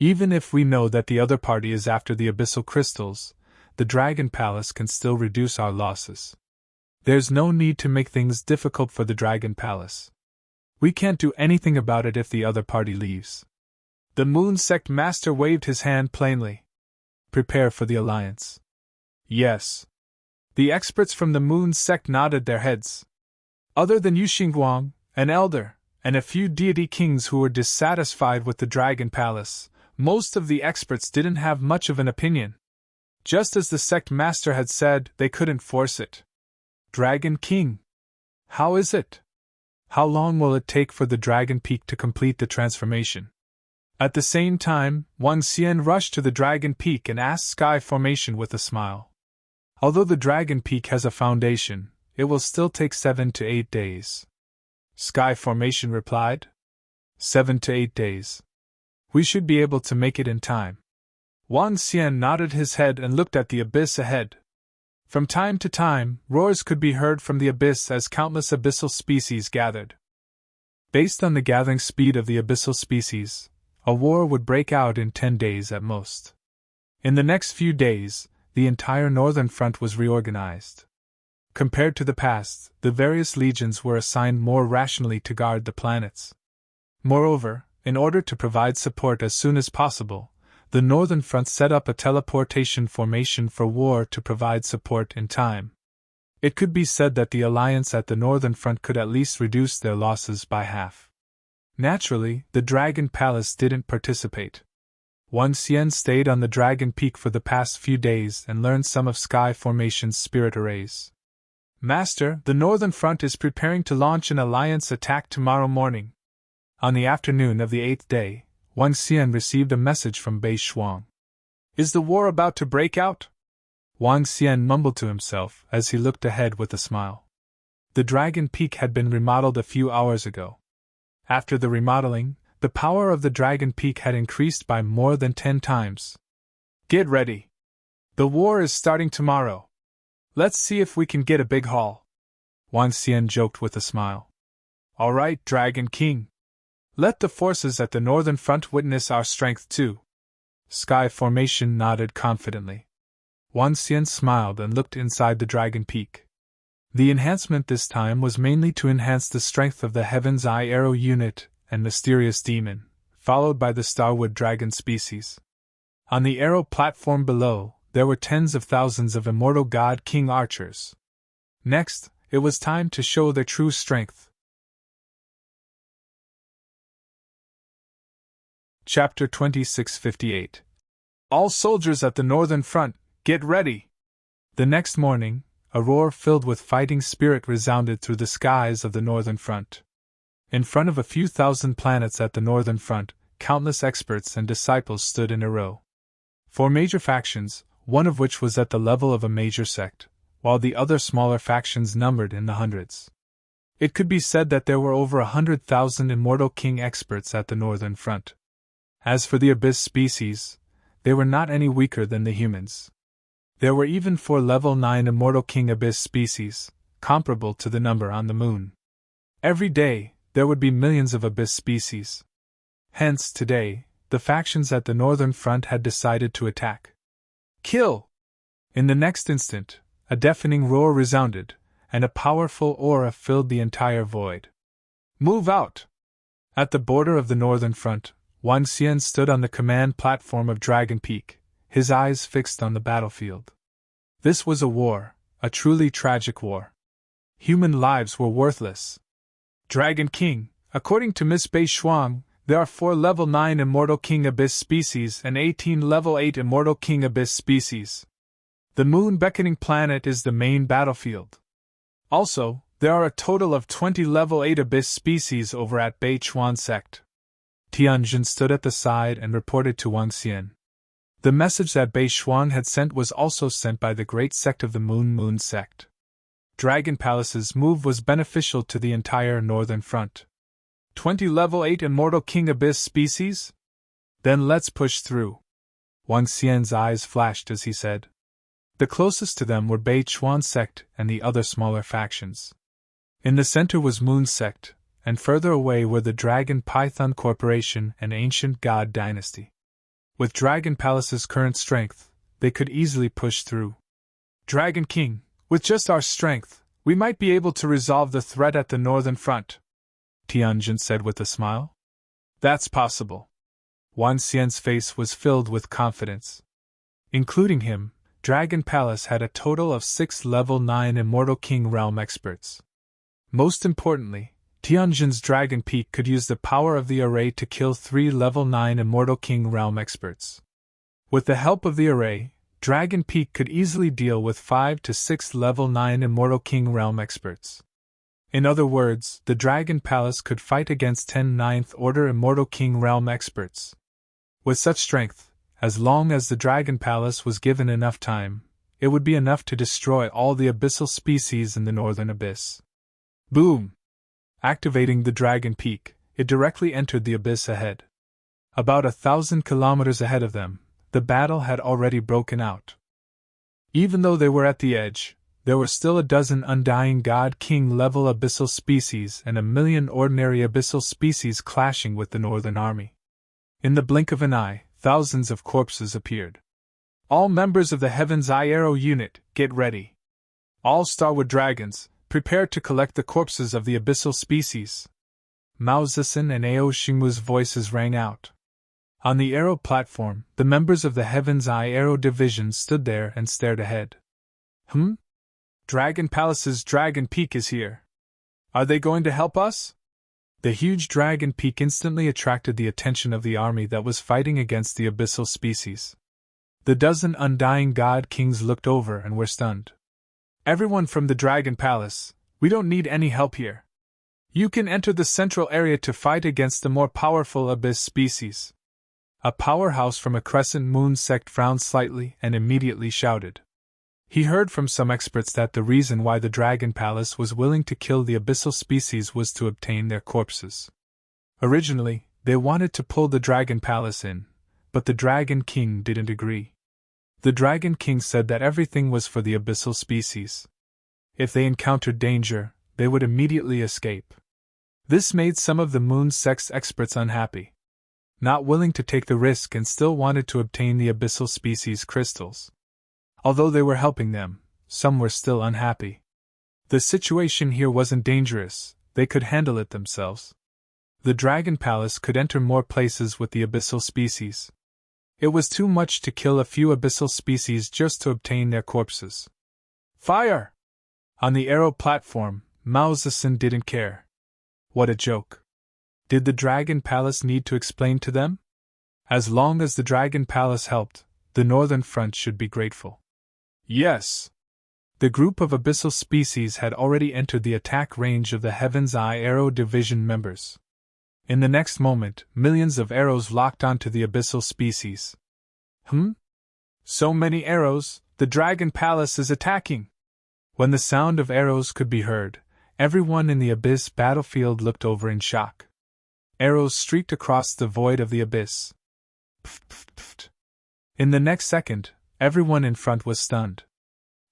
Even if we know that the other party is after the abyssal crystals, the Dragon Palace can still reduce our losses. There's no need to make things difficult for the Dragon Palace. We can't do anything about it if the other party leaves. The Moon Sect Master waved his hand plainly. Prepare for the alliance. Yes. The experts from the Moon Sect nodded their heads. Other than Yu Xingguang, an elder, and a few deity kings who were dissatisfied with the Dragon Palace, most of the experts didn't have much of an opinion. Just as the Sect Master had said, they couldn't force it. Dragon King. How is it? How long will it take for the Dragon Peak to complete the transformation? At the same time, Wang Xian rushed to the Dragon Peak and asked Sky Formation with a smile. Although the Dragon Peak has a foundation, it will still take 7 to 8 days. Sky Formation replied. 7 to 8 days. We should be able to make it in time. Wang Xian nodded his head and looked at the abyss ahead. From time to time, roars could be heard from the abyss as countless abyssal species gathered. Based on the gathering speed of the abyssal species, a war would break out in 10 days at most. In the next few days, the entire northern front was reorganized. Compared to the past, the various legions were assigned more rationally to guard the planets. Moreover, in order to provide support as soon as possible, the Northern Front set up a teleportation formation for war to provide support in time. It could be said that the alliance at the Northern Front could at least reduce their losses by half. Naturally, the Dragon Palace didn't participate. Wang Xian stayed on the Dragon Peak for the past few days and learned some of Sky Formation's spirit arrays. Master, the Northern Front is preparing to launch an alliance attack tomorrow morning. On the afternoon of the 8th day, Wang Xian received a message from Bei Shuang. Is the war about to break out? Wang Xian mumbled to himself as he looked ahead with a smile. The Dragon Peak had been remodeled a few hours ago. After the remodeling, the power of the Dragon Peak had increased by more than 10 times. Get ready. The war is starting tomorrow. Let's see if we can get a big haul. Wang Xian joked with a smile. All right, Dragon King. Let the forces at the northern front witness our strength too. Sky Formation nodded confidently. Wang Xian smiled and looked inside the Dragon Peak. The enhancement this time was mainly to enhance the strength of the Heaven's Eye Arrow unit and Mysterious Demon, followed by the Starwood Dragon species. On the arrow platform below, there were tens of thousands of Immortal God King archers. Next, it was time to show their true strength. Chapter 2658. All soldiers at the northern front, get ready! The next morning, a roar filled with fighting spirit resounded through the skies of the northern front. In front of a few thousand planets at the northern front, countless experts and disciples stood in a row. 4 major factions, one of which was at the level of a major sect, while the other smaller factions numbered in the hundreds. It could be said that there were over 100,000 Immortal King experts at the northern front. As for the Abyss species, they were not any weaker than the humans. There were even 4 level 9 Immortal King Abyss species, comparable to the number on the moon. Every day, there would be millions of Abyss species. Hence, today, the factions at the northern front had decided to attack. Kill! In the next instant, a deafening roar resounded, and a powerful aura filled the entire void. Move out! At the border of the northern front, Wang Xian stood on the command platform of Dragon Peak, his eyes fixed on the battlefield. This was a war, a truly tragic war. Human lives were worthless. Dragon King, according to Miss Bei Shuang, there are 4 level 9 Immortal King Abyss species and 18 level 8 Immortal King Abyss species. The Moon Beckoning Planet is the main battlefield. Also, there are a total of 20 level 8 Abyss species over at Bei Chuan Sect. Tianjin stood at the side and reported to Wang Xian. The message that Bei Shuang had sent was also sent by the Great Sect of the Moon Sect. Dragon Palace's move was beneficial to the entire northern front. 20 level 8 Immortal King Abyss species? Then let's push through. Wang Xian's eyes flashed as he said. The closest to them were Bei Chuan Sect and the other smaller factions. In the center was Moon Sect, and further away were the Dragon Python Corporation and Ancient God Dynasty. With Dragon Palace's current strength, they could easily push through. Dragon King, with just our strength, we might be able to resolve the threat at the northern front, Tianjin said with a smile. That's possible. Wang Xian's face was filled with confidence. Including him, Dragon Palace had a total of 6 level 9 Immortal King Realm experts. Most importantly, Tianjin's Dragon Peak could use the power of the array to kill 3 level 9 Immortal King Realm experts. With the help of the array, Dragon Peak could easily deal with 5 to 6 level 9 Immortal King Realm experts. In other words, the Dragon Palace could fight against 10 Ninth Order Immortal King Realm experts. With such strength, as long as the Dragon Palace was given enough time, it would be enough to destroy all the abyssal species in the northern abyss. Boom! Activating the Dragon Peak, it directly entered the abyss ahead. About 1,000 kilometers ahead of them, the battle had already broken out. Even though they were at the edge, there were still a dozen Undying God King level abyssal species and 1,000,000 ordinary abyssal species clashing with the Northern Army. In the blink of an eye, thousands of corpses appeared. All members of the Heaven's Eye Arrow unit, get ready. All Starwood Dragons, prepare to collect the corpses of the abyssal species. Mao Zixin and Ao Xingmu's voices rang out. On the arrow platform, the members of the Heaven's Eye Arrow Division stood there and stared ahead. Dragon Palace's Dragon Peak is here. Are they going to help us? The huge Dragon Peak instantly attracted the attention of the army that was fighting against the abyssal species. The dozen Undying God Kings looked over and were stunned. Everyone from the Dragon Palace, we don't need any help here. You can enter the central area to fight against the more powerful abyss species. A powerhouse from a crescent moon sect frowned slightly and immediately shouted. He heard from some experts that the reason why the Dragon Palace was willing to kill the abyssal species was to obtain their corpses. Originally, they wanted to pull the Dragon Palace in, but the Dragon King didn't agree. The Dragon King said that everything was for the abyssal species. If they encountered danger, they would immediately escape. This made some of the moon's sex experts unhappy. Not willing to take the risk and still wanted to obtain the abyssal species crystals. Although they were helping them, some were still unhappy. The situation here wasn't dangerous, they could handle it themselves. The Dragon Palace could enter more places with the abyssal species. It was too much to kill a few abyssal species just to obtain their corpses. Fire! On the arrow platform, Mao Zedong didn't care. What a joke. Did the Dragon Palace need to explain to them? As long as the Dragon Palace helped, the Northern Front should be grateful. Yes. The group of abyssal species had already entered the attack range of the Heaven's Eye Arrow Division members. In the next moment, millions of arrows locked onto the abyssal species. So many arrows, the Dragon Palace is attacking! When the sound of arrows could be heard, everyone in the abyss battlefield looked over in shock. Arrows streaked across the void of the abyss. Pft, pft, pft. In the next second, everyone in front was stunned.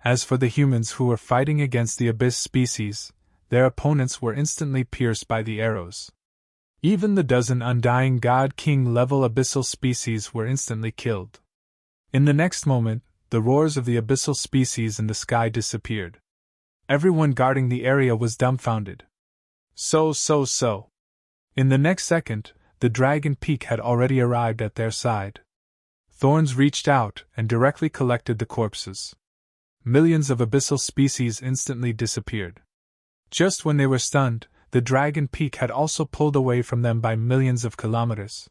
As for the humans who were fighting against the abyss species, their opponents were instantly pierced by the arrows. Even the dozen undying God King level abyssal species were instantly killed. In the next moment, the roars of the abyssal species in the sky disappeared. Everyone guarding the area was dumbfounded. So. In the next second, the Dragon Peak had already arrived at their side. Thorns reached out and directly collected the corpses. Millions of abyssal species instantly disappeared. Just when they were stunned, the Dragon Peak had also pulled away from them by millions of kilometers.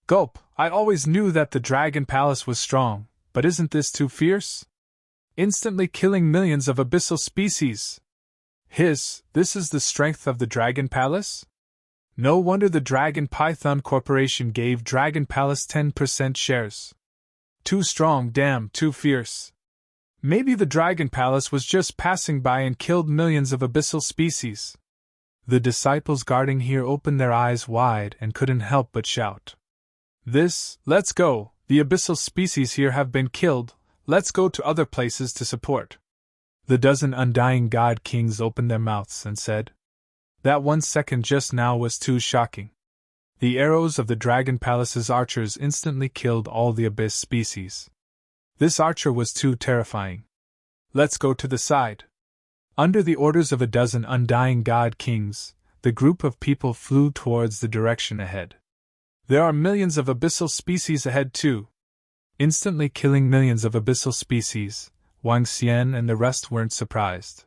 Gulp! I always knew that the Dragon Palace was strong, but isn't this too fierce? Instantly killing millions of abyssal species. This is the strength of the Dragon Palace? No wonder the Dragon Python Corporation gave Dragon Palace 10% shares. Too strong, damn, too fierce. Maybe the Dragon Palace was just passing by and killed millions of abyssal species. The disciples guarding here opened their eyes wide and couldn't help but shout. Let's go, the abyssal species here have been killed, let's go to other places to support. The dozen undying God Kings opened their mouths and said, that 1 second just now was too shocking. The arrows of the Dragon Palace's archers instantly killed all the abyss species. This archer was too terrifying. Let's go to the side. Under the orders of a dozen undying God Kings, the group of people flew towards the direction ahead. There are millions of abyssal species ahead too. Instantly killing millions of abyssal species, Wang Xian and the rest weren't surprised.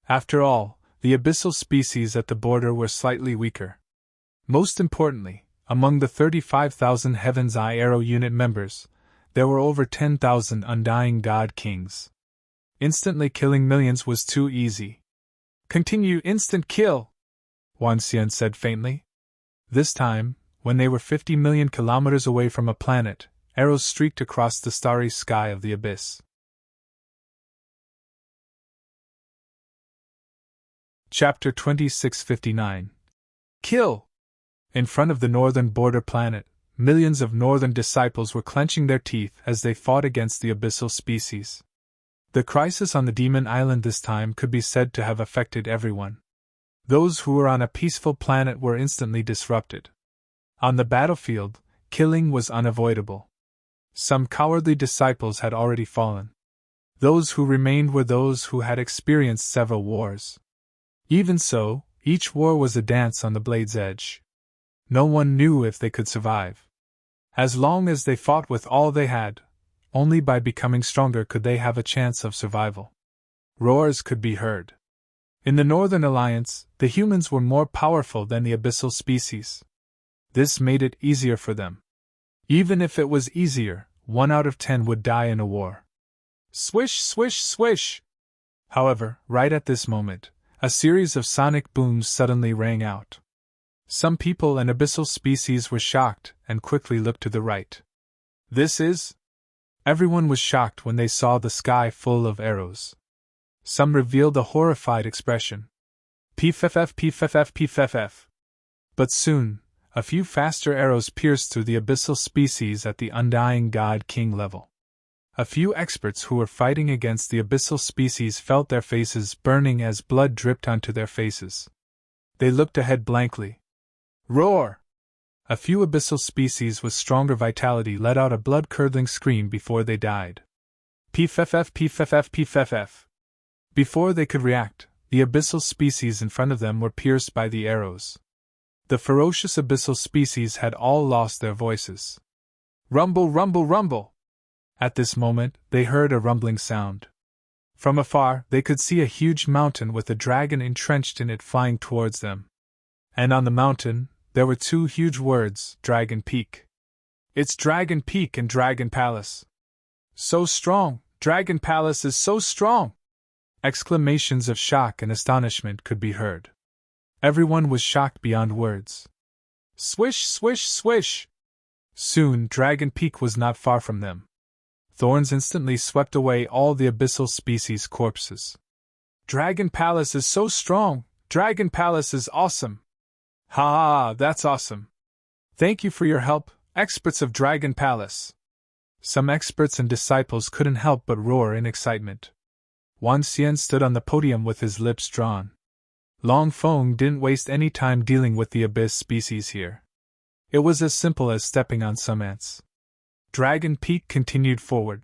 After all, the abyssal species at the border were slightly weaker. Most importantly, among the 35,000 Heaven's Eye Arrow Unit members, there were over 10,000 undying God Kings. Instantly killing millions was too easy. Continue instant kill, Wang Xian said faintly. This time, when they were 50 million kilometers away from a planet, arrows streaked across the starry sky of the abyss. Chapter 2659. Kill! In front of the northern border planet, millions of northern disciples were clenching their teeth as they fought against the abyssal species. The crisis on the Demon Island this time could be said to have affected everyone. Those who were on a peaceful planet were instantly disrupted. On the battlefield, killing was unavoidable. Some cowardly disciples had already fallen. Those who remained were those who had experienced several wars. Even so, each war was a dance on the blade's edge. No one knew if they could survive. As long as they fought with all they had, only by becoming stronger could they have a chance of survival. Roars could be heard. In the Northern Alliance, the humans were more powerful than the abyssal species. This made it easier for them. Even if it was easier, 1 out of 10 would die in a war. Swish, swish, swish! However, right at this moment, a series of sonic booms suddenly rang out. Some people and abyssal species were shocked and quickly looked to the right. Everyone was shocked when they saw the sky full of arrows. Some revealed a horrified expression. PFFF. But soon, a few faster arrows pierced through the abyssal species at the undying God King level. A few experts who were fighting against the abyssal species felt their faces burning as blood dripped onto their faces. They looked ahead blankly. Roar! A few abyssal species with stronger vitality let out a blood-curdling scream before they died. Pff, pff, pff. Before they could react, the abyssal species in front of them were pierced by the arrows. The ferocious abyssal species had all lost their voices. Rumble, rumble, rumble! At this moment, they heard a rumbling sound. From afar, they could see a huge mountain with a dragon entrenched in it flying towards them. And on the mountain, there were two huge words, Dragon Peak. It's Dragon Peak and Dragon Palace. So strong! Dragon Palace is so strong! Exclamations of shock and astonishment could be heard. Everyone was shocked beyond words. Swish, swish, swish! Soon, Dragon Peak was not far from them. Thorns instantly swept away all the abyssal species' corpses. Dragon Palace is so strong! Dragon Palace is awesome! Ha! That's awesome! Thank you for your help, experts of Dragon Palace! Some experts and disciples couldn't help but roar in excitement. Wan Xian stood on the podium with his lips drawn. Long Feng didn't waste any time dealing with the abyss species here. It was as simple as stepping on some ants. Dragon Peak continued forward.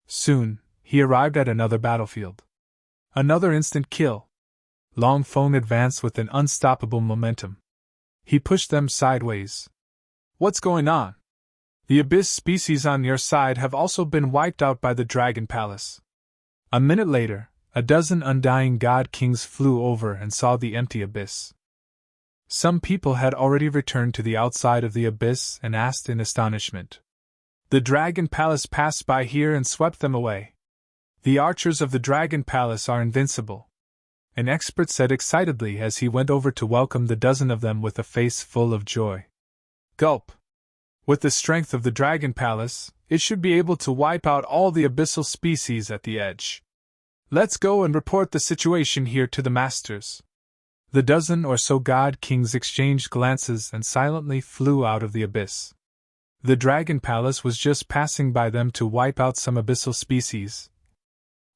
Soon, he arrived at another battlefield. Another instant kill. Long Feng advanced with an unstoppable momentum. He pushed them sideways. What's going on? The abyss species on your side have also been wiped out by the Dragon Palace. A minute later, a dozen undying god kings flew over and saw the empty abyss. Some people had already returned to the outside of the abyss and asked in astonishment. The Dragon Palace passed by here and swept them away. The archers of the Dragon Palace are invincible. An expert said excitedly as he went over to welcome the dozen of them with a face full of joy. Gulp! With the strength of the Dragon Palace, it should be able to wipe out all the abyssal species at the edge. Let's go and report the situation here to the masters. The dozen or so god kings exchanged glances and silently flew out of the abyss. The Dragon Palace was just passing by them to wipe out some abyssal species.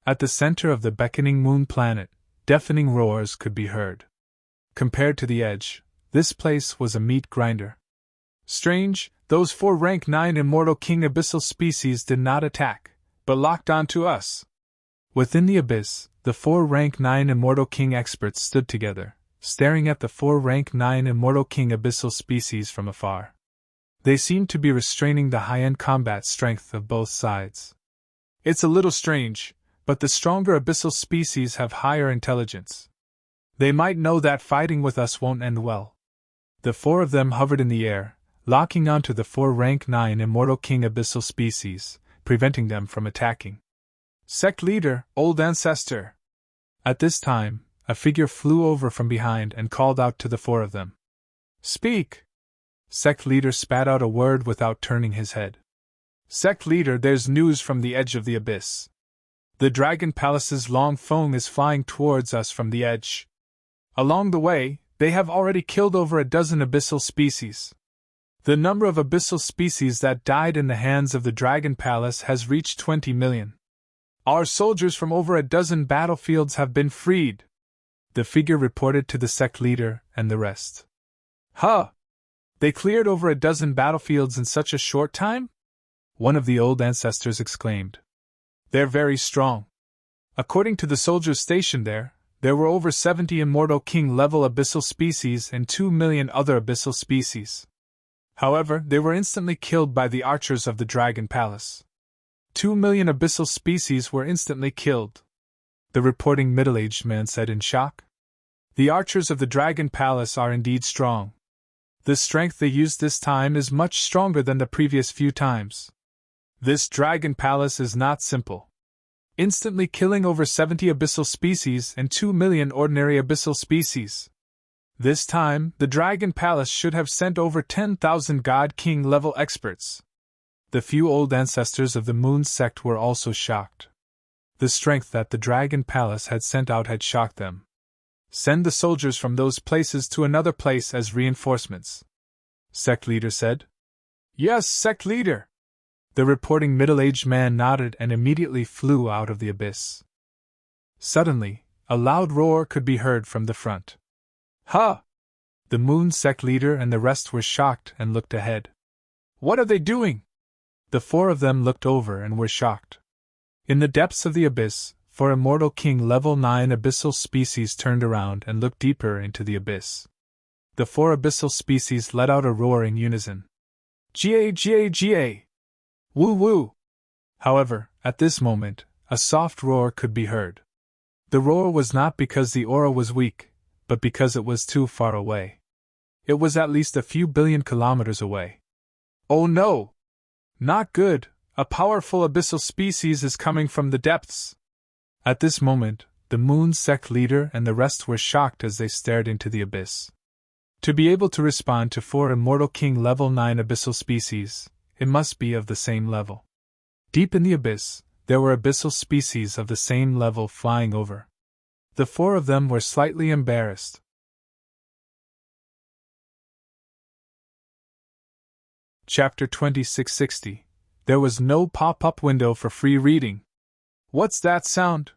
At the center of the beckoning moon planet, deafening roars could be heard. Compared to the edge, this place was a meat grinder. Strange, those 4 rank 9 immortal king abyssal species did not attack, but locked onto us. Within the abyss, the 4 rank 9 immortal king experts stood together, staring at the 4 rank 9 immortal king abyssal species from afar. They seemed to be restraining the high-end combat strength of both sides. It's a little strange, but the stronger abyssal species have higher intelligence. They might know that fighting with us won't end well. The 4 of them hovered in the air, locking onto the 4 rank 9 immortal king abyssal species, preventing them from attacking. Sect leader, old ancestor! At this time, a figure flew over from behind and called out to the 4 of them. Speak! Sect leader spat out a word without turning his head. Sect leader, there's news from the edge of the abyss. The Dragon Palace's Long Feng is flying towards us from the edge. Along the way, they have already killed over a dozen abyssal species. The number of abyssal species that died in the hands of the Dragon Palace has reached 20 million. Our soldiers from over a dozen battlefields have been freed. The figure reported to the sect leader and the rest. Huh! They cleared over a dozen battlefields in such a short time? One of the old ancestors exclaimed. They're very strong. According to the soldiers stationed there were over 70 immortal king-level abyssal species and 2 million other abyssal species. However, they were instantly killed by the archers of the Dragon Palace. 2 million abyssal species were instantly killed. The reporting middle-aged man said in shock. The archers of the Dragon Palace are indeed strong. The strength they used this time is much stronger than the previous few times. This Dragon Palace is not simple. Instantly killing over 70 abyssal species and 2 million ordinary abyssal species. This time, the Dragon Palace should have sent over 10,000 God King level experts. The few old ancestors of the Moon sect were also shocked. The strength that the Dragon Palace had sent out had shocked them. Send the soldiers from those places to another place as reinforcements. Sect leader said. Yes, sect leader. The reporting middle-aged man nodded and immediately flew out of the abyss. Suddenly, a loud roar could be heard from the front. Ha! The moon sect leader and the rest were shocked and looked ahead. What are they doing? The four of them looked over and were shocked. In the depths of the abyss, four immortal king level 9 abyssal species turned around and looked deeper into the abyss. The four abyssal species let out a roar in unison. Ga ga ga! Woo woo! However, at this moment, a soft roar could be heard. The roar was not because the aura was weak, but because it was too far away. It was at least a few billion kilometers away. Oh no! Not good! A powerful abyssal species is coming from the depths! At this moment, the moon sect leader and the rest were shocked as they stared into the abyss. To be able to respond to four immortal king level 9 abyssal species, it must be of the same level. Deep in the abyss, there were abyssal species of the same level flying over. The four of them were slightly embarrassed. Chapter 2660. There was no pop-up window for free reading. What's that sound?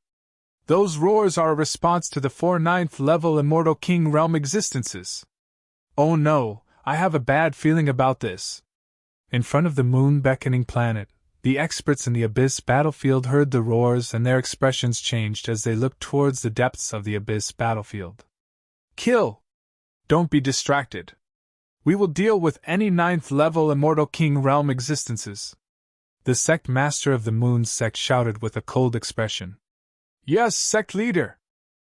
Those roars are a response to the four 9th level immortal king realm existences. Oh no, I have a bad feeling about this. In front of the moon beckoning planet, the experts in the abyss battlefield heard the roars and their expressions changed as they looked towards the depths of the abyss battlefield. Kill! Don't be distracted. We will deal with any 9th level immortal king realm existences. The sect master of the moon sect shouted with a cold expression. Yes, sect leader!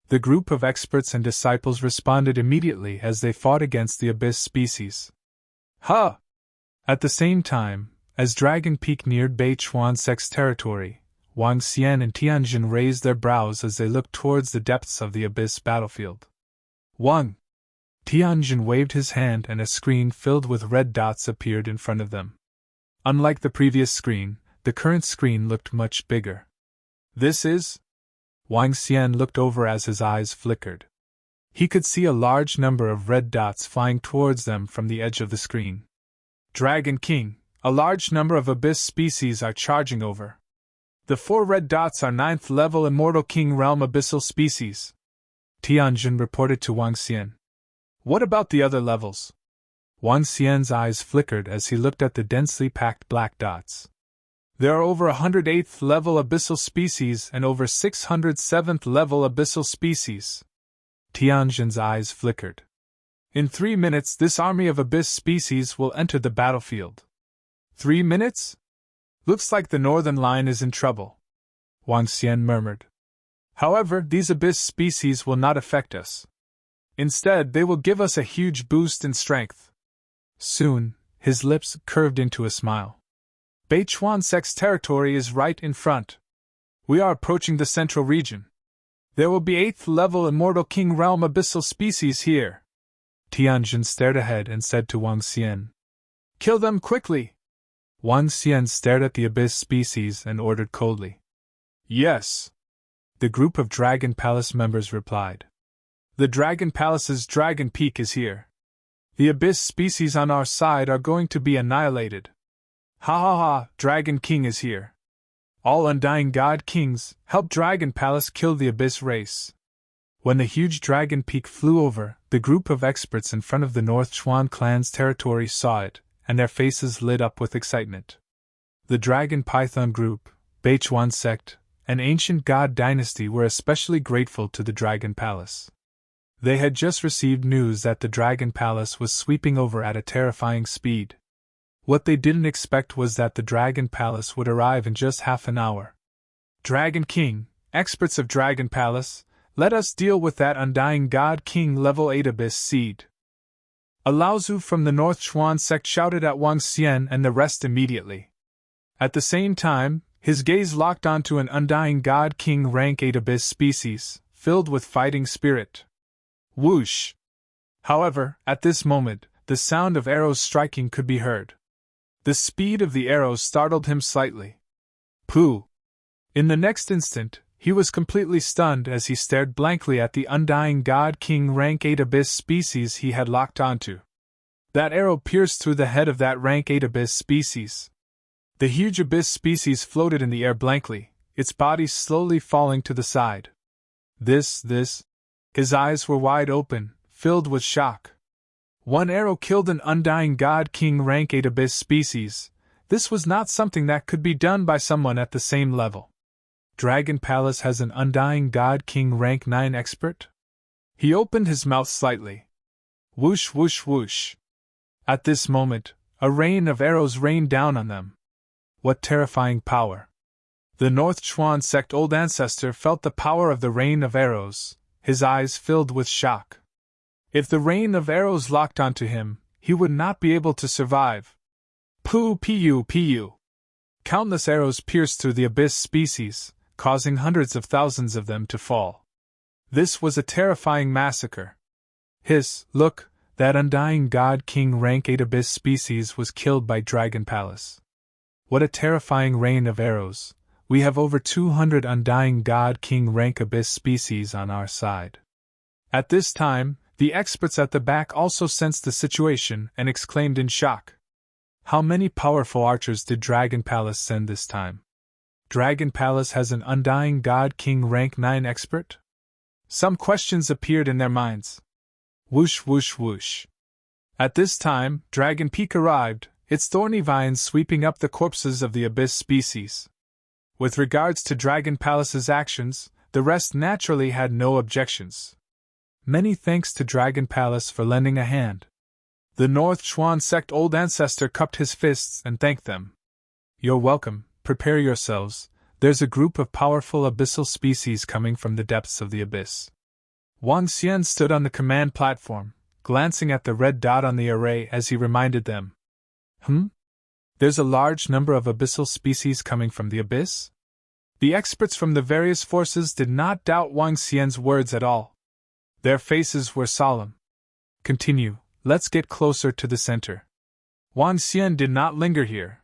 The group of experts and disciples responded immediately as they fought against the abyss species. Ha! At the same time, as Dragon Peak neared Beichuan sect's territory, Wang Xian and Tianjin raised their brows as they looked towards the depths of the abyss battlefield. Wang! Tianjin waved his hand and a screen filled with red dots appeared in front of them. Unlike the previous screen, the current screen looked much bigger. This is? Wang Xian looked over as his eyes flickered. He could see a large number of red dots flying towards them from the edge of the screen. Dragon King, a large number of abyss species are charging over. The four red dots are 9th level immortal king realm abyssal species. Tianjin reported to Wang Xian. What about the other levels? Wang Xian's eyes flickered as he looked at the densely packed black dots. There are over 100 8th level abyssal species and over 600 7th level abyssal species. Tianjin's eyes flickered. In 3 minutes this army of abyss species will enter the battlefield. 3 minutes? Looks like the northern line is in trouble. Wang Xian murmured. However, these abyss species will not affect us. Instead, they will give us a huge boost in strength. Soon, his lips curved into a smile. Beichuan sect's territory is right in front. We are approaching the central region. There will be 8th level immortal king realm abyssal species here. Tianjin stared ahead and said to Wang Xian. Kill them quickly! Wang Xian stared at the abyss species and ordered coldly. Yes. The group of Dragon Palace members replied. The Dragon Palace's Dragon Peak is here. The abyss species on our side are going to be annihilated. Ha ha ha, Dragon King is here. All Undying God Kings, help Dragon Palace kill the abyss race. When the huge Dragon Peak flew over, the group of experts in front of the North Chuan clan's territory saw it, and their faces lit up with excitement. The Dragon Python group, Beichuan sect, and Ancient God Dynasty were especially grateful to the Dragon Palace. They had just received news that the Dragon Palace was sweeping over at a terrifying speed. What they didn't expect was that the Dragon Palace would arrive in just half an hour. Dragon King, experts of Dragon Palace, let us deal with that Undying God King level 8 abyss seed. A Laozu from the North Chuan sect shouted at Wang Xian and the rest immediately. At the same time, his gaze locked onto an Undying God King rank 8 abyss species, filled with fighting spirit. Whoosh! However, at this moment, the sound of arrows striking could be heard. The speed of the arrows startled him slightly. Pooh! In the next instant, He was completely stunned as he stared blankly at the undying God King rank 8 abyss species he had locked onto. That arrow pierced through the head of that rank 8 abyss species. The huge abyss species floated in the air blankly, its body slowly falling to the side. This. His eyes were wide open, filled with shock. One arrow killed an undying God King rank 8 abyss species. This was not something that could be done by someone at the same level. Dragon Palace has an undying God King rank 9 expert? He opened his mouth slightly. Whoosh whoosh whoosh. At this moment, a rain of arrows rained down on them. What terrifying power! The North Chuan sect old ancestor felt the power of the rain of arrows, his eyes filled with shock. If the rain of arrows locked onto him, he would not be able to survive. Pu. Countless arrows pierced through the abyss species, causing hundreds of thousands of them to fall. This was a terrifying massacre. Look, that undying God King rank 8 abyss species was killed by Dragon Palace. What a terrifying rain of arrows. We have over 200 undying God King rank abyss species on our side. At this time, the experts at the back also sensed the situation and exclaimed in shock. How many powerful archers did Dragon Palace send this time? Dragon Palace has an undying God King rank 9 expert? Some questions appeared in their minds. Whoosh whoosh whoosh. At this time, Dragon Peak arrived, its thorny vines sweeping up the corpses of the abyss species. With regards to Dragon Palace's actions, the rest naturally had no objections. Many thanks to Dragon Palace for lending a hand. The North Chuan sect old ancestor cupped his fists and thanked them. You're welcome, prepare yourselves, there's a group of powerful abyssal species coming from the depths of the abyss. Wang Xian stood on the command platform, glancing at the red dot on the array as he reminded them. There's a large number of abyssal species coming from the abyss? The experts from the various forces did not doubt Wang Xian's words at all. Their faces were solemn. Continue, let's get closer to the center. Wang Xian did not linger here.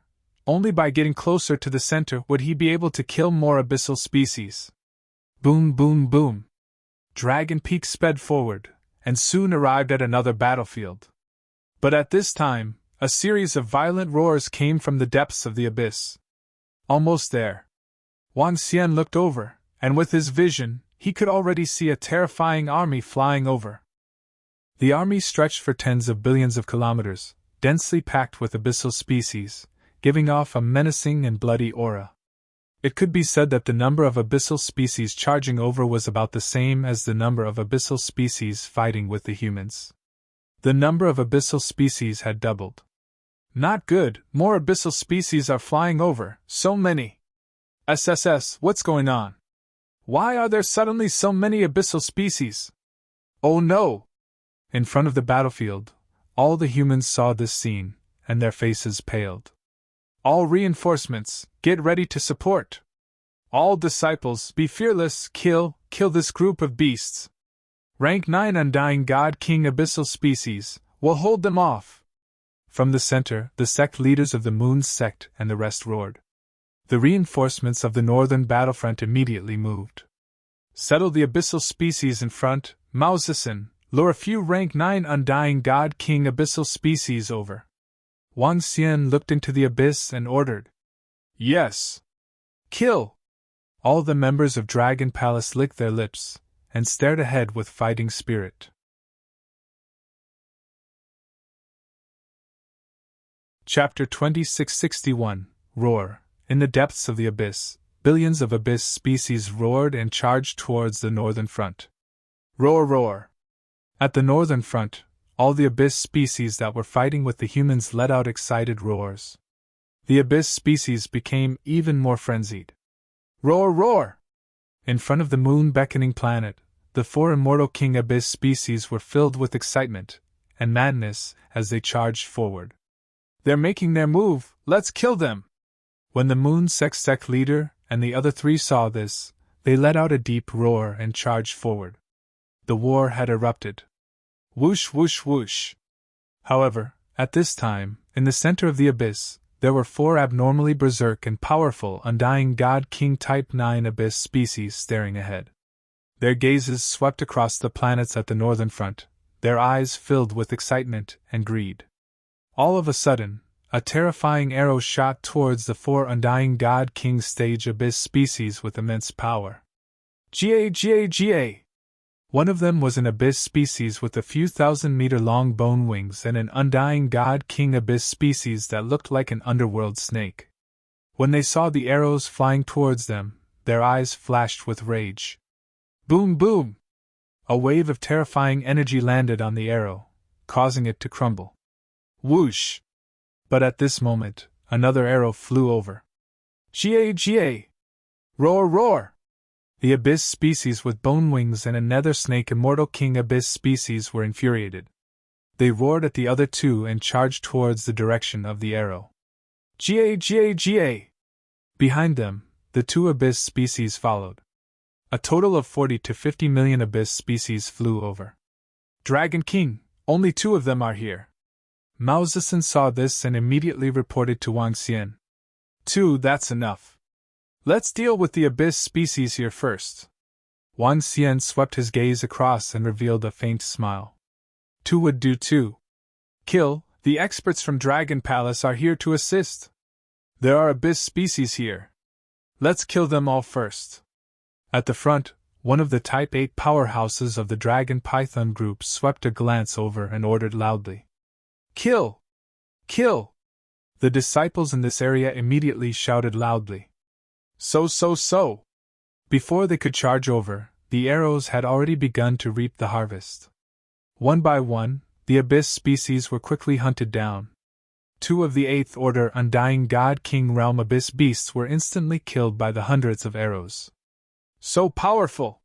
Only by getting closer to the center would he be able to kill more abyssal species. Boom boom boom. Dragon Peak sped forward, and soon arrived at another battlefield. But at this time, a series of violent roars came from the depths of the abyss. Almost there. Wang Xian looked over, and with his vision, he could already see a terrifying army flying over. The army stretched for tens of billions of kilometers, densely packed with abyssal species, giving off a menacing and bloody aura. It could be said that the number of abyssal species charging over was about the same as the number of abyssal species fighting with the humans. The number of abyssal species had doubled. Not good, more abyssal species are flying over, so many. SSS, what's going on? Why are there suddenly so many abyssal species? Oh no! In front of the battlefield, all the humans saw this scene, and their faces paled. All reinforcements, get ready to support. All disciples, be fearless, kill this group of beasts. Rank 9 Undying God King Abyssal Species, we'll hold them off. From the center, the sect leaders of the Moon sect and the rest roared. The reinforcements of the northern battlefront immediately moved. Settle the abyssal species in front, Mao Zedong, lure a few rank 9 Undying God King Abyssal Species over. Wang Xian looked into the abyss and ordered. Yes. Kill! All the members of Dragon Palace licked their lips and stared ahead with fighting spirit. Chapter 2661 Roar. In the depths of the abyss, billions of abyss species roared and charged towards the northern front. Roar, roar! At the northern front, all the abyss species that were fighting with the humans let out excited roars. The abyss species became even more frenzied. Roar, roar! In front of the moon-beckoning planet, the 4 immortal king abyss species were filled with excitement and madness as they charged forward. They're making their move, let's kill them! When the Moon sect leader and the other 3 saw this, they let out a deep roar and charged forward. The war had erupted. Whoosh whoosh whoosh. However, at this time, in the center of the abyss, there were 4 abnormally berserk and powerful Undying God King Type 9 Abyss species staring ahead. Their gazes swept across the planets at the northern front, their eyes filled with excitement and greed. All of a sudden, a terrifying arrow shot towards the 4 Undying God King Stage Abyss species with immense power. Ga! One of them was an Abyss species with a few 1,000-meter-long bone wings and an Undying God King Abyss species that looked like an underworld snake. When they saw the arrows flying towards them, their eyes flashed with rage. Boom, boom! A wave of terrifying energy landed on the arrow, causing it to crumble. Whoosh! But at this moment, another arrow flew over. Ga! Roar, roar! The Abyss species with bone wings and a nether snake Immortal King Abyss species were infuriated. They roared at the other 2 and charged towards the direction of the arrow. Ga! Behind them, the 2 Abyss species followed. A total of 40 to 50 million Abyss species flew over. Dragon King, only 2 of them are here. Mao Zedong saw this and immediately reported to Wang Xian. 2, that's enough. Let's deal with the Abyss species here first. Wang Xian swept his gaze across and revealed a faint smile. 2 would do too. Kill, the experts from Dragon Palace are here to assist. There are Abyss species here. Let's kill them all first. At the front, one of the Type 8 powerhouses of the Dragon Python group swept a glance over and ordered loudly. Kill! Kill! The disciples in this area immediately shouted loudly. So. Before they could charge over, the arrows had already begun to reap the harvest. One by one, the Abyss species were quickly hunted down. 2 of the 8th Order Undying God King Realm Abyss beasts were instantly killed by the hundreds of arrows. So powerful!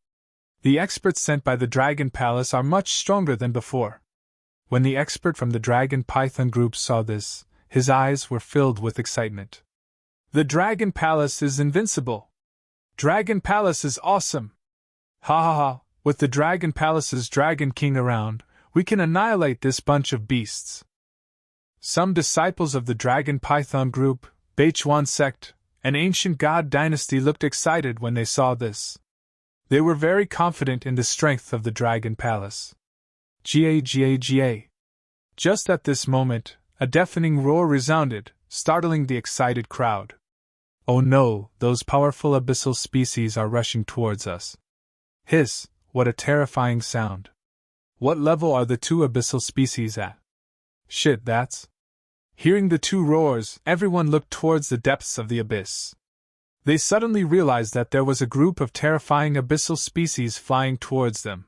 The experts sent by the Dragon Palace are much stronger than before. When the expert from the Dragon Python group saw this, his eyes were filled with excitement. The Dragon Palace is invincible. Dragon Palace is awesome. Ha! With the Dragon Palace's Dragon King around, we can annihilate this bunch of beasts. Some disciples of the Dragon Python group, Beichuan sect, an ancient god dynasty looked excited when they saw this. They were very confident in the strength of the Dragon Palace. Ga! Just at this moment, a deafening roar resounded, startling the excited crowd. Oh no, those powerful abyssal species are rushing towards us. Hiss, what a terrifying sound. What level are the 2 abyssal species at? Shit, that's. Hearing the 2 roars, everyone looked towards the depths of the abyss. They suddenly realized that there was a group of terrifying abyssal species flying towards them.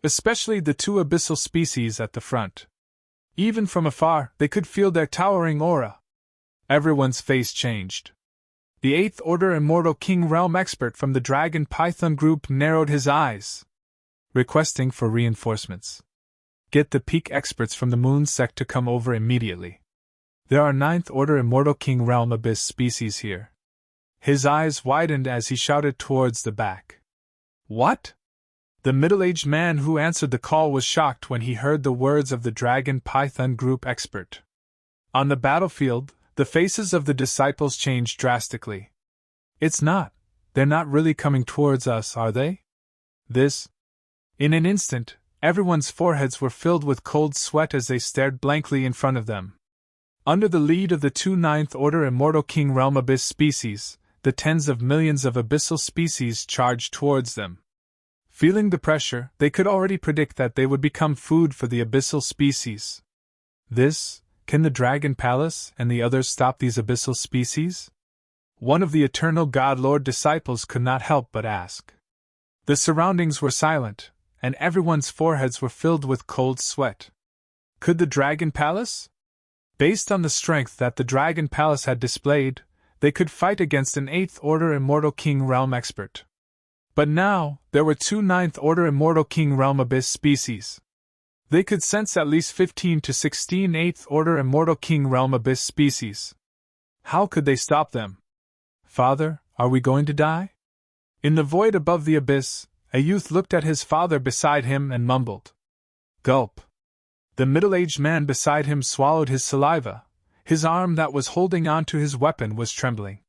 Especially the 2 abyssal species at the front. Even from afar, they could feel their towering aura. Everyone's face changed. The 8th Order Immortal King Realm expert from the Dragon Python group narrowed his eyes, requesting for reinforcements. Get the peak experts from the Moon sect to come over immediately. There are 9th Order Immortal King Realm Abyss species here. His eyes widened as he shouted towards the back. What? The middle-aged man who answered the call was shocked when he heard the words of the Dragon Python group expert. On the battlefield, the faces of the disciples changed drastically. They're not really coming towards us, are they? In an instant, everyone's foreheads were filled with cold sweat as they stared blankly in front of them. Under the lead of the 2 9th Order Immortal King Realm Abyss species, the tens of millions of abyssal species charged towards them. Feeling the pressure, they could already predict that they would become food for the abyssal species. Can the Dragon Palace and the others stop these abyssal species? One of the Eternal God Lord disciples could not help but ask. The surroundings were silent, and everyone's foreheads were filled with cold sweat. Could the Dragon Palace? Based on the strength that the Dragon Palace had displayed, they could fight against an 8th Order Immortal King Realm expert. But now, there were 2 9th Order Immortal King Realm Abyss species. They could sense at least 15 to 16 8th Order Immortal King Realm Abyss species. How could they stop them? Father, are we going to die? In the void above the abyss, a youth looked at his father beside him and mumbled. Gulp. The middle-aged man beside him swallowed his saliva, His arm that was holding onto his weapon was trembling.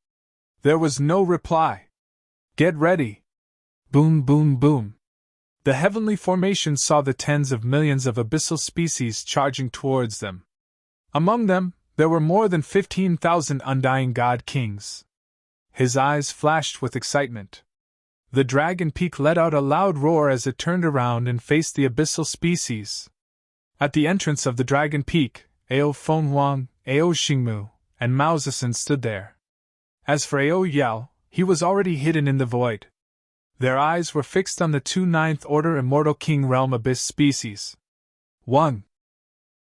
There was no reply. Get ready! Boom, boom, boom. The heavenly formation saw the tens of millions of abyssal species charging towards them. Among them, there were more than 15,000 undying god kings. His eyes flashed with excitement. The dragon peak let out a loud roar as it turned around and faced the abyssal species. At the entrance of the dragon peak, Ao Fenghuang, Ao Xingmu, and Mao Zesen stood there. As for Ao Yao, he was already hidden in the void. Their eyes were fixed on the two ninth-order immortal king realm abyss species. 1.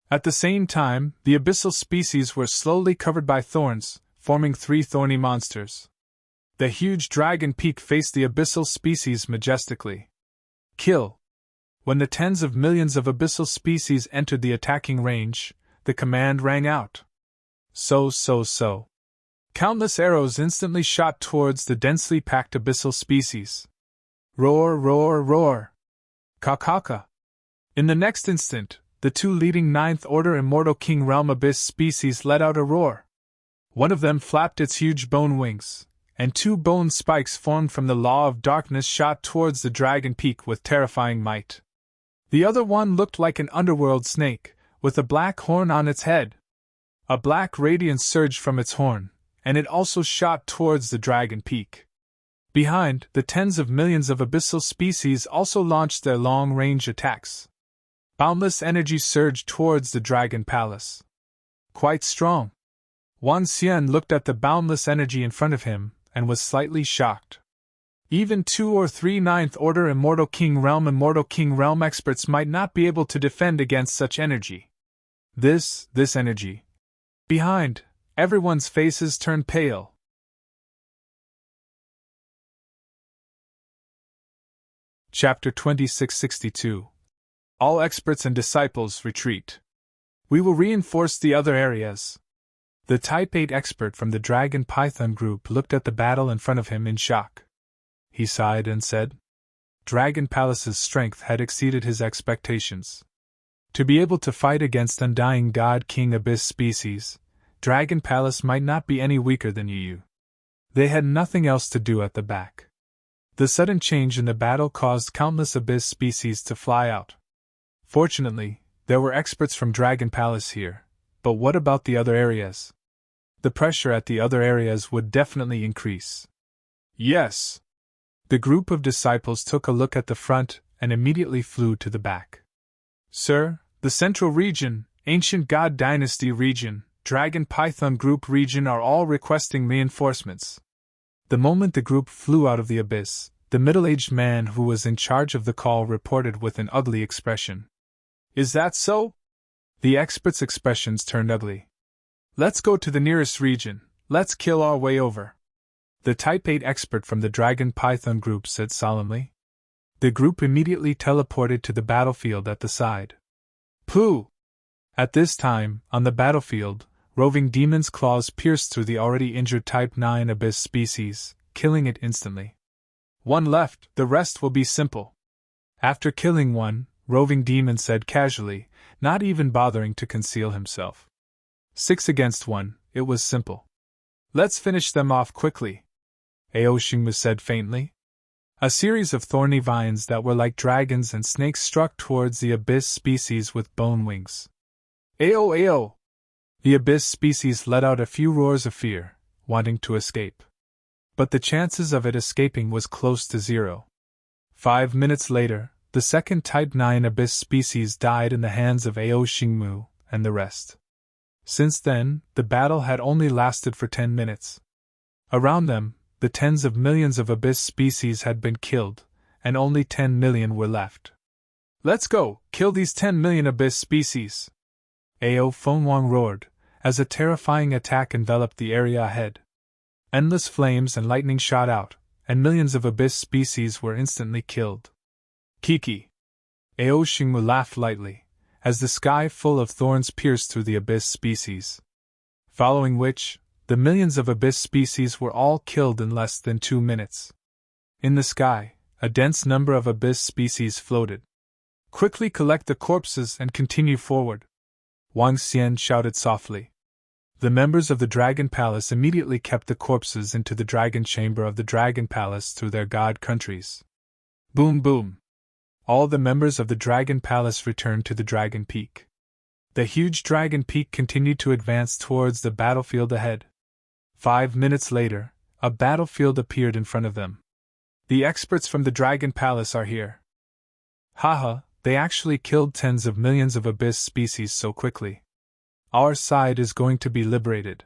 At the same time, the abyssal species were slowly covered by thorns, forming three thorny monsters. The huge dragon peak faced the abyssal species majestically. Kill! When the tens of millions of abyssal species entered the attacking range, the command rang out. So. Countless arrows instantly shot towards the densely packed abyssal species. Roar, roar, roar! Ka. In the next instant, the two leading ninth-order immortal king realm abyss species let out a roar. One of them flapped its huge bone wings, and two bone spikes formed from the law of darkness shot towards the dragon peak with terrifying might. The other one looked like an underworld snake, with a black horn on its head. A black radiance surged from its horn, and it also shot towards the dragon peak. Behind, the tens of millions of abyssal species also launched their long-range attacks. Boundless energy surged towards the dragon palace. Quite strong. Wang Xian looked at the boundless energy in front of him, and was slightly shocked. Even 2 or 3 ninth-order immortal king realm experts might not be able to defend against such energy. This energy. Behind, everyone's faces turned pale. Chapter 2662. All experts and disciples retreat. We will reinforce the other areas. The Type 8 expert from the Dragon Python group looked at the battle in front of him in shock. He sighed and said, Dragon Palace's strength had exceeded his expectations. To be able to fight against undying God King Abyss species, Dragon Palace might not be any weaker than Yu. They had nothing else to do at the back. The sudden change in the battle caused countless Abyss species to fly out. Fortunately, there were experts from Dragon Palace here, but what about the other areas? The pressure at the other areas would definitely increase. Yes! The group of disciples took a look at the front and immediately flew to the back. Sir, the Central Region, Ancient God Dynasty Region, Dragon Python Group Region are all requesting reinforcements. The moment the group flew out of the abyss, the middle-aged man who was in charge of the call reported with an ugly expression. Is that so? The experts' expressions turned ugly. Let's go to the nearest region, let's kill our way over. The Type 8 expert from the Dragon Python group said solemnly. The group immediately teleported to the battlefield at the side. Pooh! At this time, on the battlefield, roving demon's claws pierced through the already injured Type 9 Abyss species, killing it instantly. One left, the rest will be simple. After killing one, roving demon said casually, not even bothering to conceal himself. 6 against 1, it was simple. Let's finish them off quickly. Ao Xingmu said faintly. A series of thorny vines that were like dragons and snakes struck towards the Abyss species with bone wings. Ao! The Abyss species let out a few roars of fear, wanting to escape. But the chances of it escaping was close to 0. 5 minutes later, the second Type 9 Abyss species died in the hands of Ao Xingmu and the rest. Since then, the battle had only lasted for 10 minutes. Around them, the tens of millions of Abyss species had been killed, and only 10 million were left. Let's go, kill these 10 million Abyss species! Ao Fenghuang roared, as a terrifying attack enveloped the area ahead. Endless flames and lightning shot out, and millions of Abyss species were instantly killed. Kiki! Ao Xingmu laughed lightly, as the sky full of thorns pierced through the Abyss species. Following which, the millions of Abyss species were all killed in less than 2 minutes. In the sky, a dense number of Abyss species floated. Quickly collect the corpses and continue forward. Wang Xian shouted softly. The members of the Dragon Palace immediately kept the corpses into the Dragon Chamber of the Dragon Palace through their god countries. Boom boom! All the members of the Dragon Palace returned to the Dragon Peak. The huge Dragon Peak continued to advance towards the battlefield ahead. 5 minutes later, a battlefield appeared in front of them. The experts from the Dragon Palace are here. Haha, they actually killed tens of millions of abyss species so quickly. Our side is going to be liberated.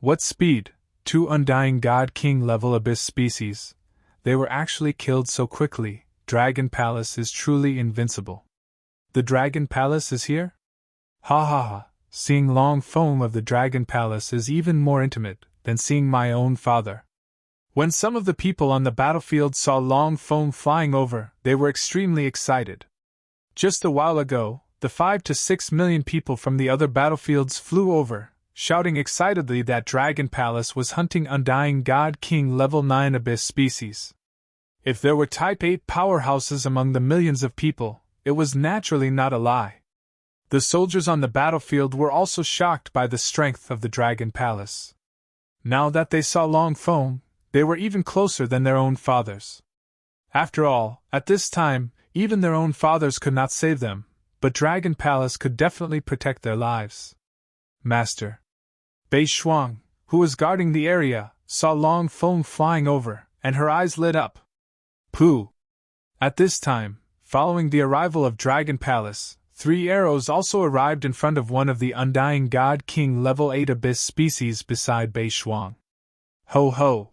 What speed? 2 undying God King level abyss species. They were actually killed so quickly. Dragon Palace is truly invincible. The Dragon Palace is here? Ha ha ha, seeing Long Foam of the Dragon Palace is even more intimate than seeing my own father. When some of the people on the battlefield saw Long Foam flying over, they were extremely excited. Just a while ago, the 5 to 6 million people from the other battlefields flew over, shouting excitedly that Dragon Palace was hunting undying God King level 9 abyss species. If there were Type 8 powerhouses among the millions of people, it was naturally not a lie. The soldiers on the battlefield were also shocked by the strength of the Dragon Palace. Now that they saw Long Foam, they were even closer than their own fathers. After all, at this time, even their own fathers could not save them, but Dragon Palace could definitely protect their lives. Master Bei Shuang, who was guarding the area, saw Long Foam flying over, and her eyes lit up. Pooh! At this time, following the arrival of Dragon Palace, 3 arrows also arrived in front of one of the undying God King level 8 abyss species beside Bei Shuang. Ho ho!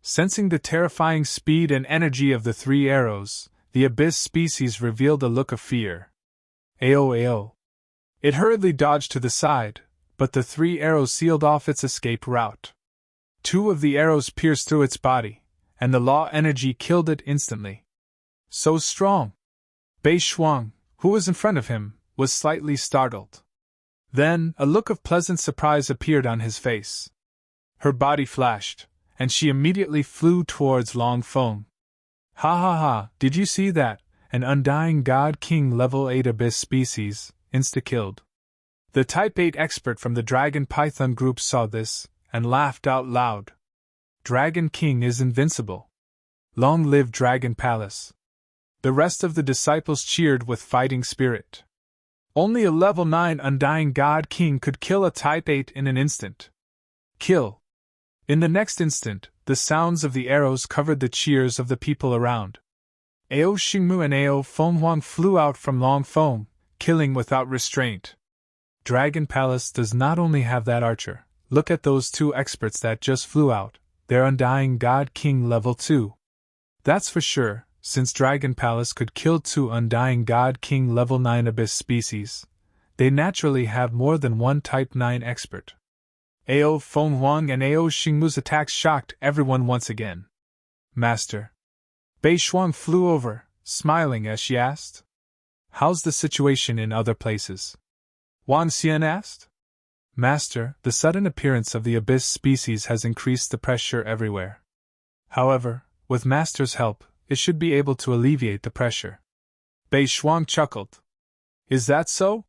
Sensing the terrifying speed and energy of the 3 arrows, the abyss species revealed a look of fear. Ao. It hurriedly dodged to the side, but the 3 arrows sealed off its escape route. 2 of the arrows pierced through its body, and the law energy killed it instantly. So strong! Bei Shuang, who was in front of him, was slightly startled. Then, a look of pleasant surprise appeared on his face. Her body flashed, and she immediately flew towards Long Foam. Ha ha ha, did you see that? An undying God King level 8 abyss species, insta-killed. The Type 8 expert from the Dragon Python group saw this, and laughed out loud. Dragon King is invincible. Long live Dragon Palace. The rest of the disciples cheered with fighting spirit. Only a level 9 undying God King could kill a Type 8 in an instant. Kill. In the next instant, the sounds of the arrows covered the cheers of the people around. Ao Xingmu and Ao Fenghuang flew out from Long Foam, killing without restraint. Dragon Palace does not only have that archer, look at those 2 experts that just flew out, they're undying God King level 2. That's for sure, since Dragon Palace could kill 2 undying God King level 9 abyss species, they naturally have more than one Type 9 expert. Ao Fenghuang and Ao Xingmu's attacks shocked everyone once again. Master. Bei Shuang flew over, smiling as she asked. How's the situation in other places? Wan Xian asked. Master, the sudden appearance of the abyss species has increased the pressure everywhere. However, with Master's help, it should be able to alleviate the pressure. Bei Shuang chuckled. Is that so?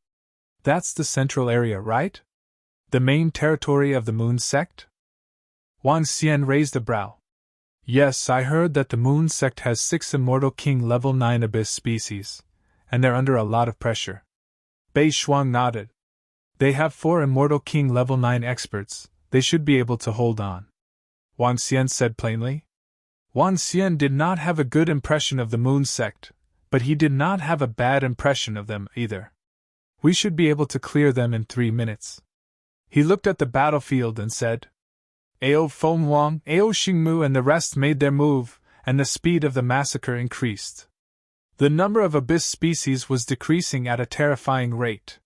That's the central area, right? The main territory of the Moon Sect? Wan Xian raised a brow. Yes, I heard that the Moon Sect has 6 Immortal King level 9 abyss species, and they're under a lot of pressure. Bei Shuang nodded. They have 4 Immortal King level 9 experts, they should be able to hold on. Wan Xian said plainly. Wan Xian did not have a good impression of the Moon Sect, but he did not have a bad impression of them either. We should be able to clear them in 3 minutes. He looked at the battlefield and said, Ao Fenghuang, Ao Xingmu and the rest made their move, and the speed of the massacre increased. The number of abyss species was decreasing at a terrifying rate.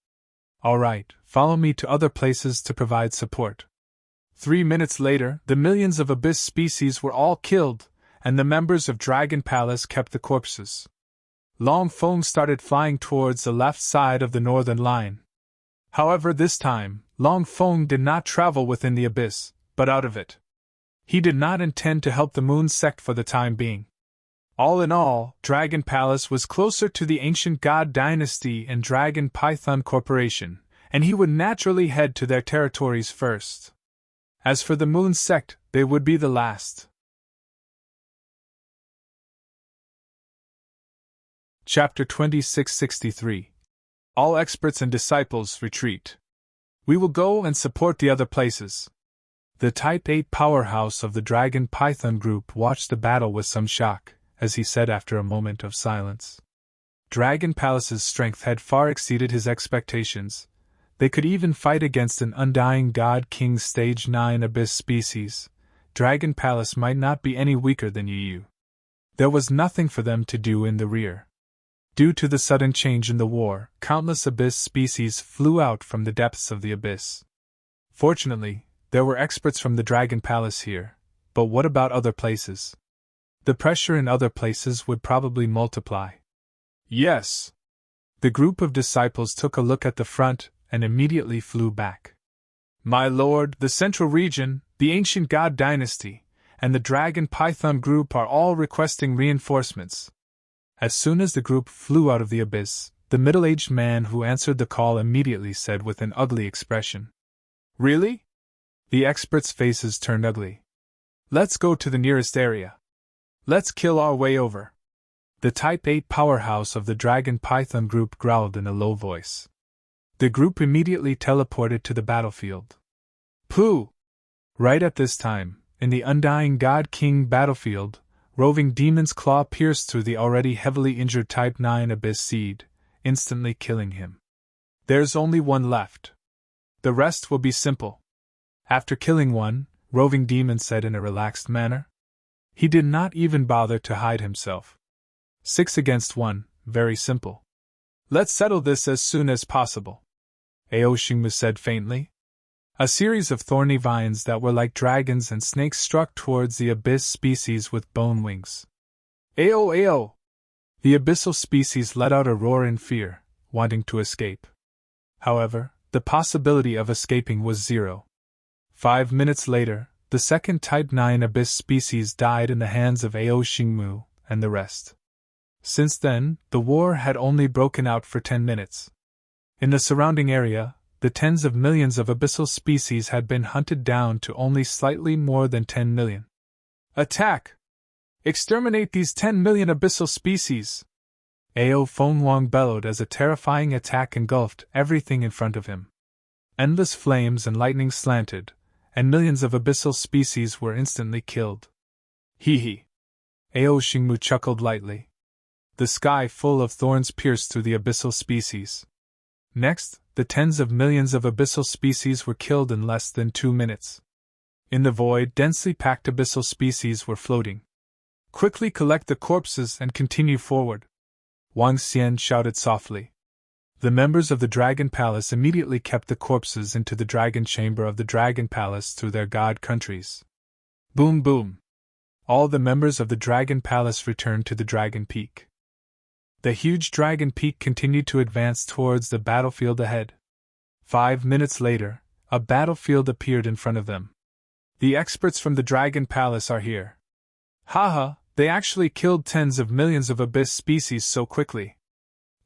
All right, follow me to other places to provide support. 3 minutes later, the millions of abyss species were all killed, and the members of Dragon Palace kept the corpses. Long Foam started flying towards the left side of the northern line. However, this time, Long Foam did not travel within the abyss, but out of it. He did not intend to help the Moon Sect for the time being. All in all, Dragon Palace was closer to the ancient god dynasty and Dragon Python Corporation, and he would naturally head to their territories first. As for the Moon sect, they would be the last. Chapter 2663. All experts and disciples retreat. We will go and support the other places. The Type 8 powerhouse of the Dragon Python group watched the battle with some shock, as he said after a moment of silence. Dragon Palace's strength had far exceeded his expectations. They could even fight against an undying God King Stage 9 Abyss species. Dragon Palace might not be any weaker than Yu. There was nothing for them to do in the rear. Due to the sudden change in the war, countless Abyss species flew out from the depths of the Abyss. Fortunately, there were experts from the Dragon Palace here, but what about other places? The pressure in other places would probably multiply. Yes. The group of disciples took a look at the front and immediately flew back. My lord, the Central Region, the Ancient God Dynasty, and the Dragon Python group are all requesting reinforcements. As soon as the group flew out of the abyss, the middle-aged man who answered the call immediately said with an ugly expression. Really? The experts' faces turned ugly. Let's go to the nearest area. Let's kill our way over. The Type 8 powerhouse of the Dragon Python group growled in a low voice. The group immediately teleported to the battlefield. Pooh! Right at this time, in the Undying God King battlefield, Roving Demon's claw pierced through the already heavily injured Type 9 Abyss Seed, instantly killing him. There's only one left. The rest will be simple. After killing one, Roving Demon said in a relaxed manner. He did not even bother to hide himself. 6 against 1, very simple. Let's settle this as soon as possible. Aoshingmu said faintly. A series of thorny vines that were like dragons and snakes struck towards the abyss species with bone wings. Ao ao! The abyssal species let out a roar in fear, wanting to escape. However, the possibility of escaping was 0. 5 minutes later, the second Type 9 abyss species died in the hands of Aoshingmu and the rest. Since then, the war had only broken out for 10 minutes. In the surrounding area, the tens of millions of abyssal species had been hunted down to only slightly more than 10 million. Attack! Exterminate these 10 million abyssal species! Ao Fenghuang bellowed as a terrifying attack engulfed everything in front of him. Endless flames and lightning slanted, and millions of abyssal species were instantly killed. Hee hee! Aoshingmu chuckled lightly. The sky full of thorns pierced through the abyssal species. Next, the tens of millions of abyssal species were killed in less than 2 minutes. In the void, densely packed abyssal species were floating. Quickly collect the corpses and continue forward. Wang Xian shouted softly. The members of the Dragon Palace immediately kept the corpses into the Dragon Chamber of the Dragon Palace through their god countries. Boom boom! All the members of the Dragon Palace returned to the Dragon Peak. The huge Dragon Peak continued to advance towards the battlefield ahead. 5 minutes later, a battlefield appeared in front of them. The experts from the Dragon Palace are here. Haha, they actually killed tens of millions of abyss species so quickly.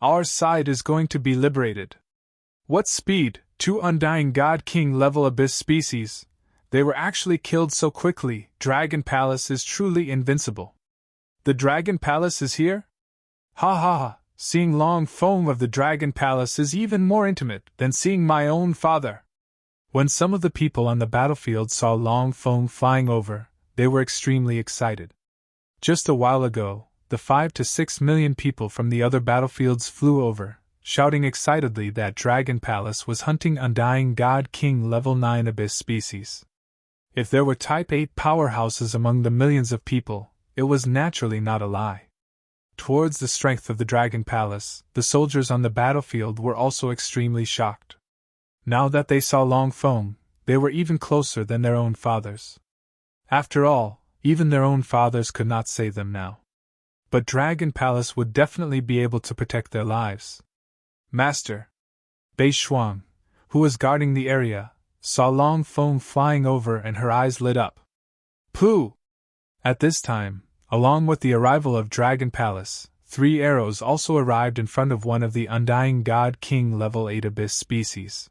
Our side is going to be liberated. What speed, 2 Undying God King level abyss species. They were actually killed so quickly. Dragon Palace is truly invincible. The Dragon Palace is here? Ha ha ha, seeing Long Feng of the Dragon Palace is even more intimate than seeing my own father. When some of the people on the battlefield saw Long Feng flying over, they were extremely excited. Just a while ago, the 5 to 6 million people from the other battlefields flew over, shouting excitedly that Dragon Palace was hunting Undying God King level 9 abyss species. If there were Type 8 powerhouses among the millions of people, it was naturally not a lie. Towards the strength of the Dragon Palace, the soldiers on the battlefield were also extremely shocked. Now that they saw Long Feng, they were even closer than their own fathers. After all, even their own fathers could not save them now. But Dragon Palace would definitely be able to protect their lives. Master Bei Shuang, who was guarding the area, saw Long Feng flying over and her eyes lit up. Pooh! At this time, along with the arrival of Dragon Palace, 3 arrows also arrived in front of one of the Undying God King level 8 abyss species.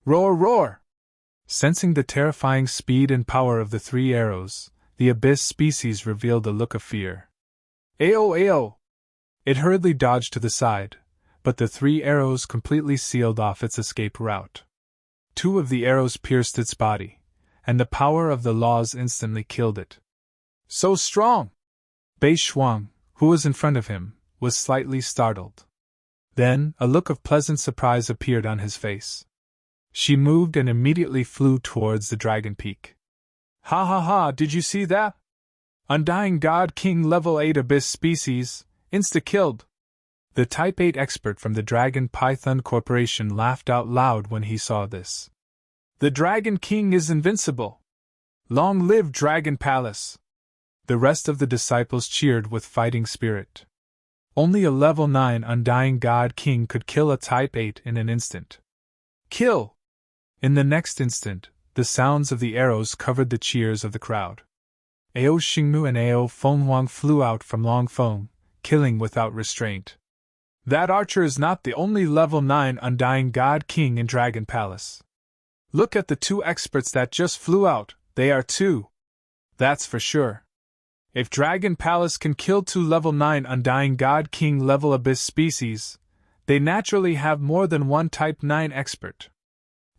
Roar, roar! Sensing the terrifying speed and power of the 3 arrows, the abyss species revealed a look of fear. Ayo, ayo! It hurriedly dodged to the side, but the 3 arrows completely sealed off its escape route. 2 of the arrows pierced its body, and the power of the laws instantly killed it. So strong! Bei Shuang, who was in front of him, was slightly startled. Then, a look of pleasant surprise appeared on his face. She moved and immediately flew towards the dragon peak. Ha ha ha, did you see that? Undying God King level 8 abyss species, insta-killed. The Type 8 expert from the Dragon Python Corporation laughed out loud when he saw this. The Dragon King is invincible! Long live Dragon Palace! The rest of the disciples cheered with fighting spirit. Only a level 9 Undying God King could kill a Type 8 in an instant. Kill! In the next instant, the sounds of the arrows covered the cheers of the crowd. Ao Xingmu and Ao Fenghuang flew out from Long Feng, killing without restraint. That archer is not the only level 9 Undying God King in Dragon Palace. Look at the 2 experts that just flew out, they are 2. That's for sure. If Dragon Palace can kill 2 level 9 Undying God King level abyss species, they naturally have more than one Type 9 expert.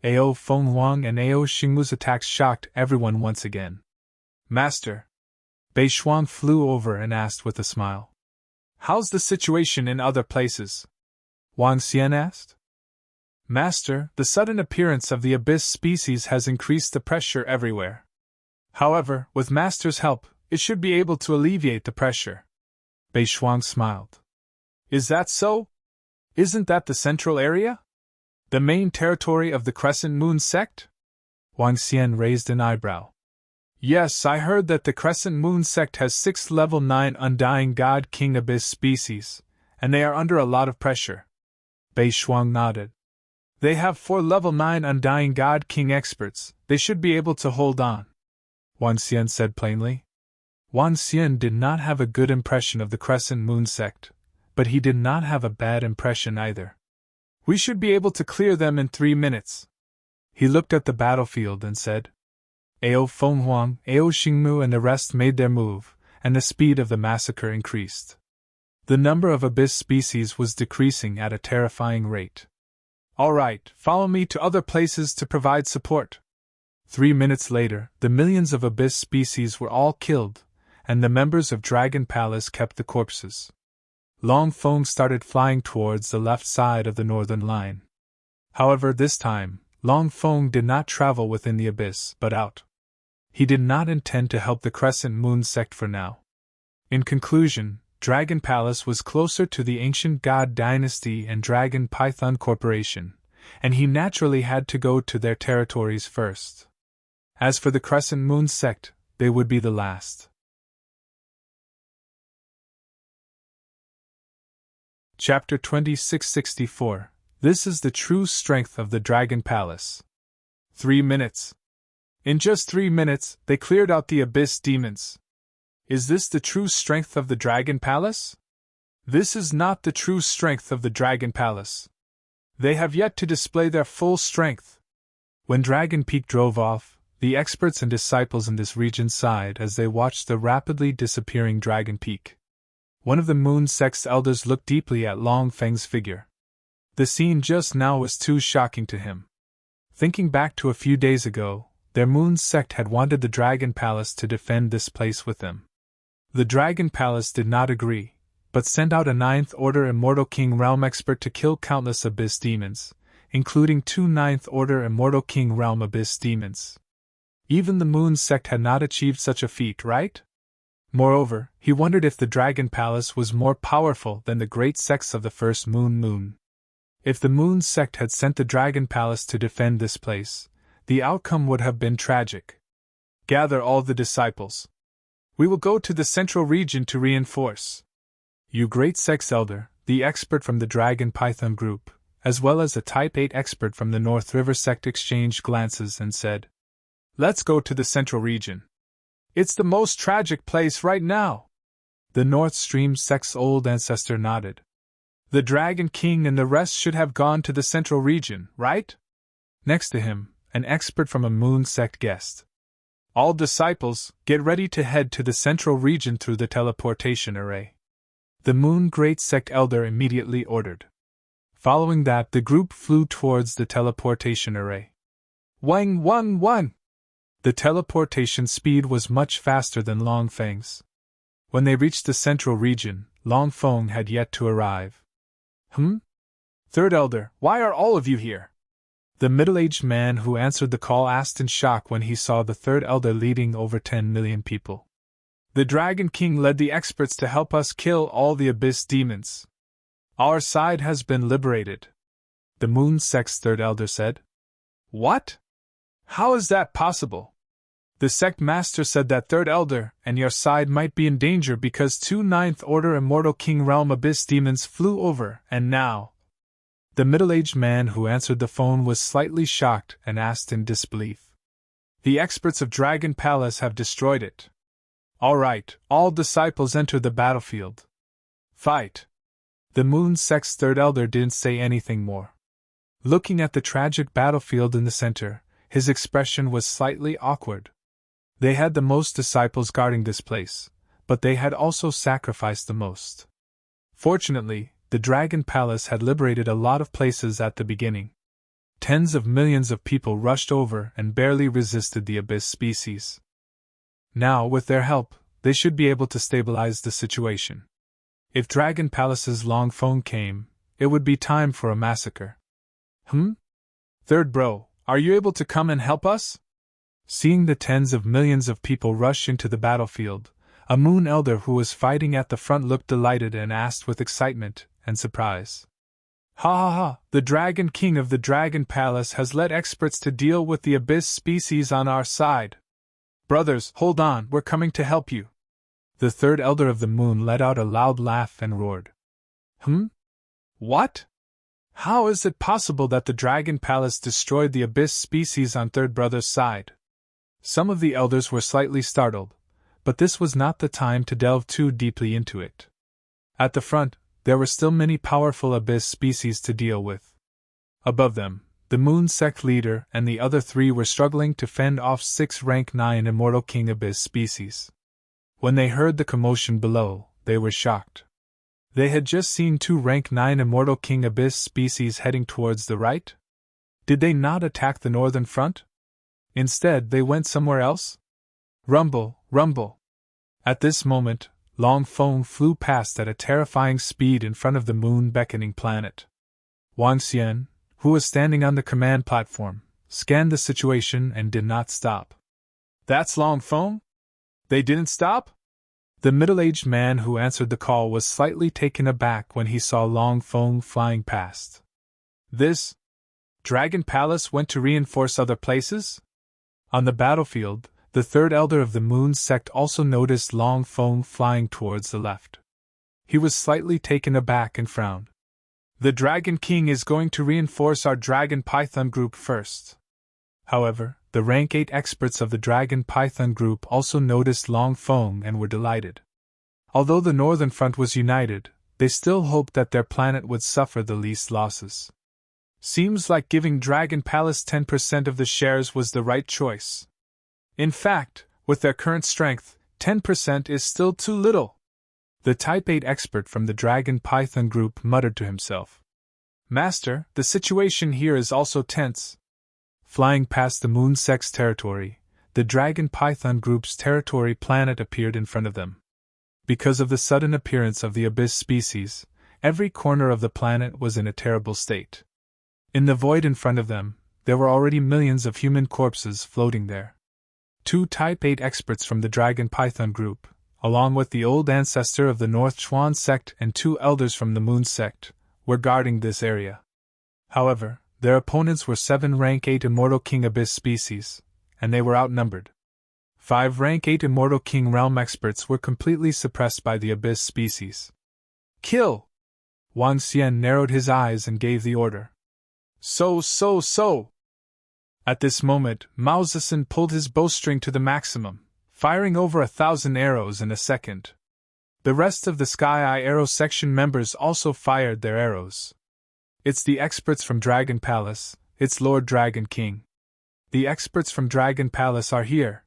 Ao Fenghuang and Ao Xingmu's attacks shocked everyone once again. Master. Bei Shuang flew over and asked with a smile. How's the situation in other places? Wang Xian asked. Master, the sudden appearance of the abyss species has increased the pressure everywhere. However, with Master's help, it should be able to alleviate the pressure. Bei Shuang smiled. Is that so? Isn't that the central area? The main territory of the Crescent Moon sect? Wang Xian raised an eyebrow. Yes, I heard that the Crescent Moon sect has 6 level 9 Undying God King abyss species, and they are under a lot of pressure. Bei Shuang nodded. They have 4 level 9 Undying God King experts, they should be able to hold on. Wang Xian said plainly. Wang Xian did not have a good impression of the Crescent Moon sect, but he did not have a bad impression either. We should be able to clear them in 3 minutes. He looked at the battlefield and said. Ao Fenghuang, Ao Xingmu and the rest made their move, and the speed of the massacre increased. The number of abyss species was decreasing at a terrifying rate. All right, follow me to other places to provide support. 3 minutes later, the millions of abyss species were all killed, and the members of Dragon Palace kept the corpses. Long Feng started flying towards the left side of the northern line. However, this time, Long Feng did not travel within the abyss, but out. He did not intend to help the Crescent Moon sect for now. In conclusion, Dragon Palace was closer to the ancient God Dynasty and Dragon Python Corporation, and he naturally had to go to their territories first. As for the Crescent Moon sect, they would be the last. Chapter 2664. This is the true strength of the Dragon Palace. 3 minutes. In just 3 minutes, they cleared out the abyss demons. Is this the true strength of the Dragon Palace? This is not the true strength of the Dragon Palace. They have yet to display their full strength. When Dragon Peak drove off, the experts and disciples in this region sighed as they watched the rapidly disappearing Dragon Peak. One of the Moon Sect's elders looked deeply at Long Feng's figure. The scene just now was too shocking to him. Thinking back to a few days ago, their Moon Sect had wanted the Dragon Palace to defend this place with them. The Dragon Palace did not agree, but sent out a 9th Order Immortal King Realm expert to kill countless abyss demons, including 2 9th Order Immortal King Realm abyss demons. Even the Moon Sect had not achieved such a feat, right? Moreover, he wondered if the Dragon Palace was more powerful than the great sects of the first Moon. If the Moon Sect had sent the Dragon Palace to defend this place, the outcome would have been tragic. Gather all the disciples. We will go to the central region to reinforce. You great sects elder, the expert from the Dragon Python group, as well as a Type 8 expert from the North River sect exchanged glances and said, Let's go to the central region. It's the most tragic place right now. The North Stream sect's old ancestor nodded. The Dragon King and the rest should have gone to the Central Region, right? Next to him, an expert from a Moon sect guessed. All disciples, get ready to head to the Central Region through the teleportation array. The Moon Great Sect Elder immediately ordered. Following that, the group flew towards the teleportation array. Wang Wang Wang! The teleportation speed was much faster than Long Feng's. When they reached the Central Region, Long Feng had yet to arrive. Third Elder, why are all of you here? The middle-aged man who answered the call asked in shock when he saw the Third Elder leading over 10 million people. The Dragon King led the experts to help us kill all the Abyss demons. Our side has been liberated, the Moon Sect's Third Elder said. What? How is that possible? The sect master said that Third Elder and your side might be in danger because 2 Ninth Order Immortal King Realm Abyss demons flew over, and now. The middle-aged man who answered the phone was slightly shocked and asked in disbelief. The experts of Dragon Palace have destroyed it. All right, all disciples enter the battlefield. Fight. The Moon Sect's Third Elder didn't say anything more. Looking at the tragic battlefield in the center, his expression was slightly awkward. They had the most disciples guarding this place, but they had also sacrificed the most. Fortunately, the Dragon Palace had liberated a lot of places at the beginning. Tens of millions of people rushed over and barely resisted the Abyss species. Now, with their help, they should be able to stabilize the situation. If Dragon Palace's Long Feng came, it would be time for a massacre. Third bro, are you able to come and help us? Seeing the tens of millions of people rush into the battlefield, a Moon Elder who was fighting at the front looked delighted and asked with excitement and surprise. Ha ha ha, the Dragon King of the Dragon Palace has led experts to deal with the Abyss species on our side. Brothers, hold on, we're coming to help you. The Third Elder of the Moon let out a loud laugh and roared. What? How is it possible that the Dragon Palace destroyed the Abyss species on Third Brother's side? Some of the elders were slightly startled, but this was not the time to delve too deeply into it. At the front, there were still many powerful Abyss species to deal with. Above them, the Moon Sect leader and the other 3 were struggling to fend off 6 rank 9 Immortal King Abyss species. When they heard the commotion below, they were shocked. They had just seen 2 rank 9 Immortal King Abyss species heading towards the right? Did they not attack the northern front? Instead, they went somewhere else? Rumble, rumble. At this moment, Long Feng flew past at a terrifying speed in front of the moon-beckoning planet. Wang Xian, who was standing on the command platform, scanned the situation and did not stop. That's Long Feng? They didn't stop? The middle-aged man who answered the call was slightly taken aback when he saw Long Feng flying past. This Dragon Palace went to reinforce other places? On the battlefield, the Third Elder of the Moon Sect also noticed Long Feng flying towards the left. He was slightly taken aback and frowned. The Dragon King is going to reinforce our Dragon Python group first. However, the rank 8 experts of the Dragon Python group also noticed Long Feng and were delighted. Although the northern front was united, they still hoped that their planet would suffer the least losses. Seems like giving Dragon Palace 10% of the shares was the right choice. In fact, with their current strength, 10% is still too little. The Type 8 expert from the Dragon Python group muttered to himself. Master, the situation here is also tense. Flying past the Moon Sect's territory, the Dragon Python group's territory planet appeared in front of them. Because of the sudden appearance of the Abyss species, every corner of the planet was in a terrible state. In the void in front of them, there were already millions of human corpses floating there. 2 Type 8 experts from the Dragon Python group, along with the old ancestor of the North Chuan sect and 2 elders from the Moon sect, were guarding this area. However, their opponents were 7 rank 8 Immortal King Abyss species, and they were outnumbered. 5 rank 8 Immortal King Realm experts were completely suppressed by the Abyss species. Kill! Wang Xian narrowed his eyes and gave the order. So. At this moment, Mao Zedong pulled his bowstring to the maximum, firing over 1,000 arrows in a second. The rest of the Sky Eye Arrow Section members also fired their arrows. It's the experts from Dragon Palace, it's Lord Dragon King. The experts from Dragon Palace are here.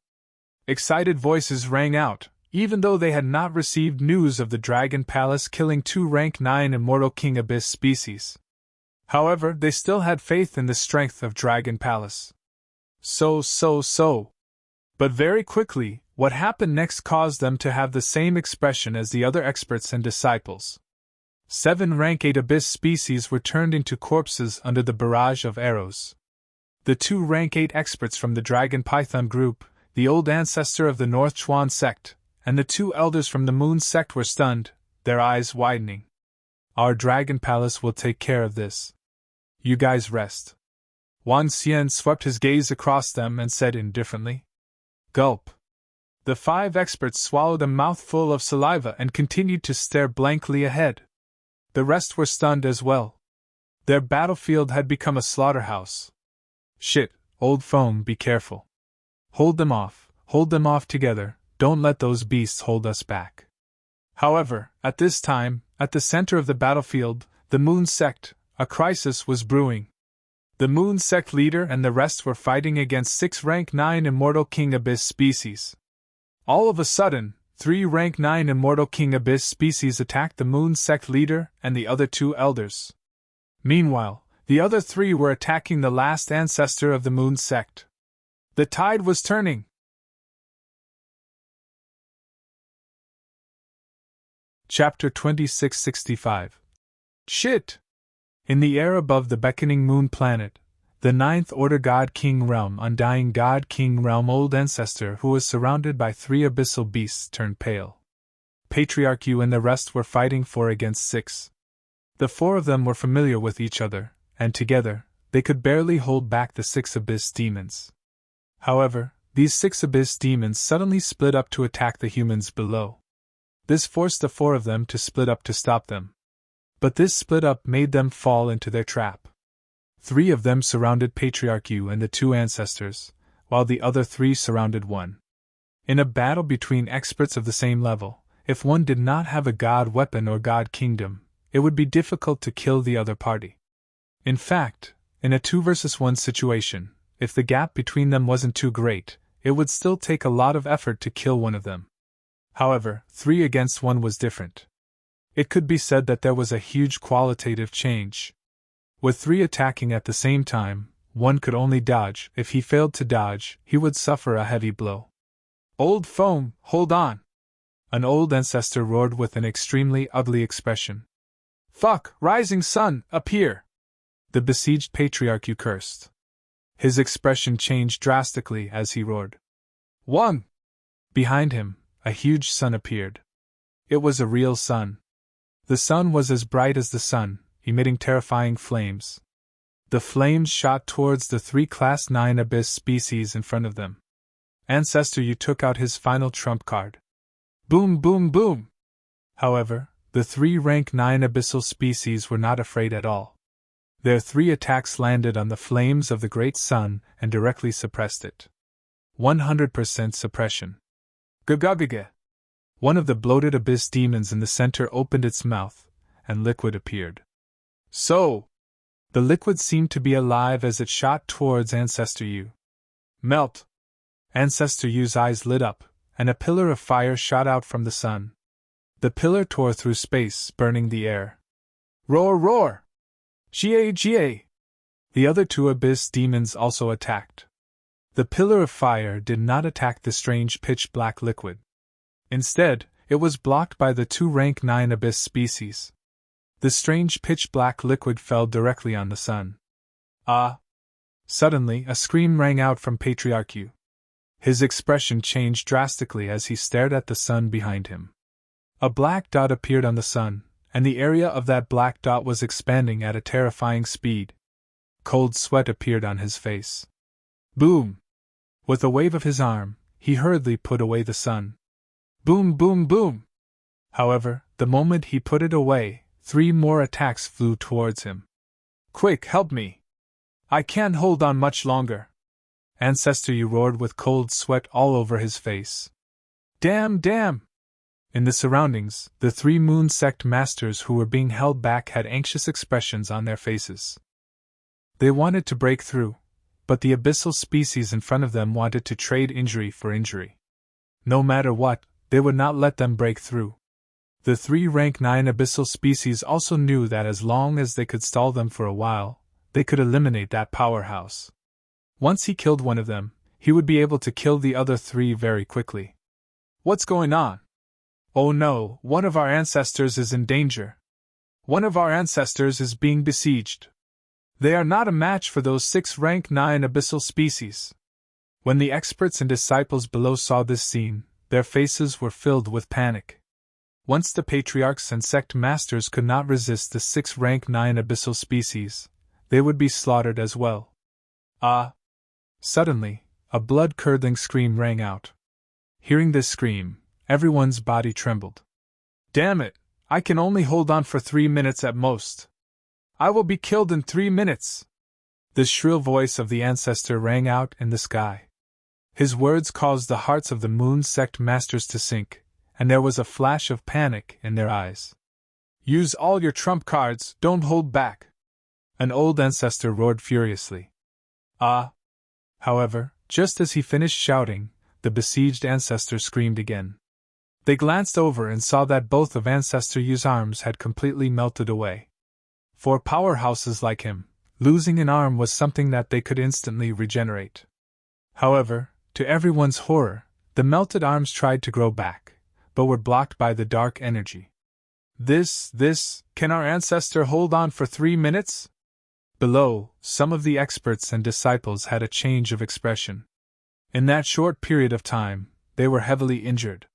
Excited voices rang out, even though they had not received news of the Dragon Palace killing 2 rank 9 immortal King Abyss species. However, they still had faith in the strength of Dragon Palace. So. But very quickly, what happened next caused them to have the same expression as the other experts and disciples. 7 rank 8 Abyss species were turned into corpses under the barrage of arrows. The 2 rank 8 experts from the Dragon Python group, the old ancestor of the North Chuan sect, and the 2 elders from the Moon sect were stunned, their eyes widening. Our Dragon Palace will take care of this. You guys rest. Wan Xian swept his gaze across them and said indifferently. Gulp. The 5 experts swallowed a mouthful of saliva and continued to stare blankly ahead. The rest were stunned as well. Their battlefield had become a slaughterhouse. Shit, old foam, be careful. Hold them off together, don't let those beasts hold us back. However, at this time, at the center of the battlefield, the Moon sect, a crisis was brewing. The Moon sect leader and the rest were fighting against 6 rank 9 immortal King Abyss species. All of a sudden, 3 rank 9 immortal King Abyss species attacked the Moon sect leader and the other 2 elders. Meanwhile, the other 3 were attacking the last ancestor of the Moon sect. The tide was turning. Chapter 2665. Shit! In the air above the beckoning moon planet, the 9th Order God King Realm, Undying God King Realm Old Ancestor, who was surrounded by 3 abyssal beasts, turned pale. Patriarch Yu and the rest were fighting 4 against 6. The 4 of them were familiar with each other, and together, they could barely hold back the 6 abyss demons. However, these 6 abyss demons suddenly split up to attack the humans below. This forced the 4 of them to split up to stop them. But this split up made them fall into their trap. 3 of them surrounded Patriarch Yu and the 2 ancestors, while the other 3 surrounded 1. In a battle between experts of the same level, if one did not have a god weapon or god kingdom, it would be difficult to kill the other party. In fact, in a 2 versus 1 situation, if the gap between them wasn't too great, it would still take a lot of effort to kill one of them. However, 3 against 1 was different. It could be said that there was a huge qualitative change. With 3 attacking at the same time, 1 could only dodge. If he failed to dodge, he would suffer a heavy blow. Old foam, hold on! An old ancestor roared with an extremely ugly expression. Fuck, rising sun, appear! The besieged Patriarch Yu cursed. His expression changed drastically as he roared. 1! Behind him, a huge sun appeared. It was a real sun. The sun was as bright as the sun, emitting terrifying flames. The flames shot towards the 3 Class 9 Abyss species in front of them. Ancestor Yu took out his final trump card. Boom, boom, boom! However, the 3 rank 9 abyssal species were not afraid at all. Their 3 attacks landed on the flames of the great sun and directly suppressed it. 100% suppression. Gugugugge! One of the bloated abyss demons in the center opened its mouth, and liquid appeared. So! The liquid seemed to be alive as it shot towards Ancestor Yu. Melt! Ancestor Yu's eyes lit up, and a pillar of fire shot out from the sun. The pillar tore through space, burning the air. Roar, roar! Jia! The other 2 abyss demons also attacked. The pillar of fire did not attack the strange pitch-black liquid. Instead, it was blocked by the 2 rank 9 abyss species. The strange pitch-black liquid fell directly on the sun. Ah! Suddenly, a scream rang out from Patriarch Yu. His expression changed drastically as he stared at the sun behind him. A black dot appeared on the sun, and the area of that black dot was expanding at a terrifying speed. Cold sweat appeared on his face. Boom! With a wave of his arm, he hurriedly put away the sun. Boom, boom, boom! However, the moment he put it away, 3 more attacks flew towards him. Quick, help me! I can't hold on much longer! Ancestor Yu roared with cold sweat all over his face. Damn, damn! In the surroundings, the 3 moon sect masters who were being held back had anxious expressions on their faces. They wanted to break through, but the abyssal species in front of them wanted to trade injury for injury. No matter what, they would not let them break through. The 3 rank 9 abyssal species also knew that as long as they could stall them for a while, they could eliminate that powerhouse. Once he killed one of them, he would be able to kill the other 3 very quickly. What's going on? Oh no, one of our ancestors is in danger. One of our ancestors is being besieged. They are not a match for those 6 rank 9 abyssal species. When the experts and disciples below saw this scene, their faces were filled with panic. Once the patriarchs and sect masters could not resist the 6 rank 9 abyssal species, they would be slaughtered as well. Ah! Suddenly, a blood-curdling scream rang out. Hearing this scream, everyone's body trembled. Damn it! I can only hold on for 3 minutes at most. I will be killed in 3 minutes! The shrill voice of the ancestor rang out in the sky. His words caused the hearts of the moon sect masters to sink, and there was a flash of panic in their eyes. Use all your trump cards, don't hold back! An old ancestor roared furiously. Ah! However, just as he finished shouting, the besieged ancestor screamed again. They glanced over and saw that both of Ancestor Yu's arms had completely melted away. For powerhouses like him, losing an arm was something that they could instantly regenerate. However, to everyone's horror, the melted arms tried to grow back, but were blocked by the dark energy. Can our ancestor hold on for 3 minutes? Below, some of the experts and disciples had a change of expression. In that short period of time, they were heavily injured.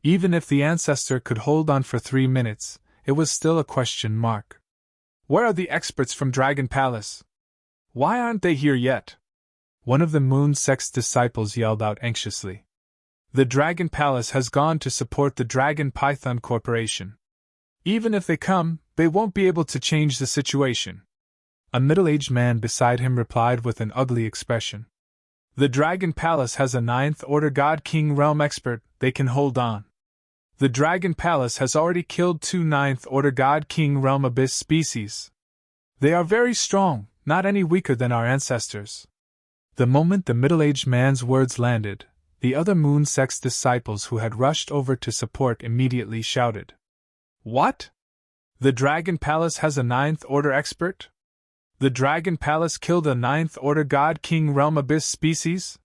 Even if the ancestor could hold on for 3 minutes, it was still a question mark. Where are the experts from Dragon Palace? Why aren't they here yet? One of the Moon Sect's disciples yelled out anxiously. The Dragon Palace has gone to support the Dragon Python Corporation. Even if they come, they won't be able to change the situation. A middle-aged man beside him replied with an ugly expression. The Dragon Palace has a 9th Order God King Realm expert, they can hold on. The Dragon Palace has already killed 2 9th Order God King Realm Abyss species. They are very strong, not any weaker than our ancestors. The moment the middle-aged man's words landed, the other Moon Sect's disciples who had rushed over to support immediately shouted. What? The Dragon Palace has a 9th Order expert? The Dragon Palace killed a 9th Order God King Realm Abyss species?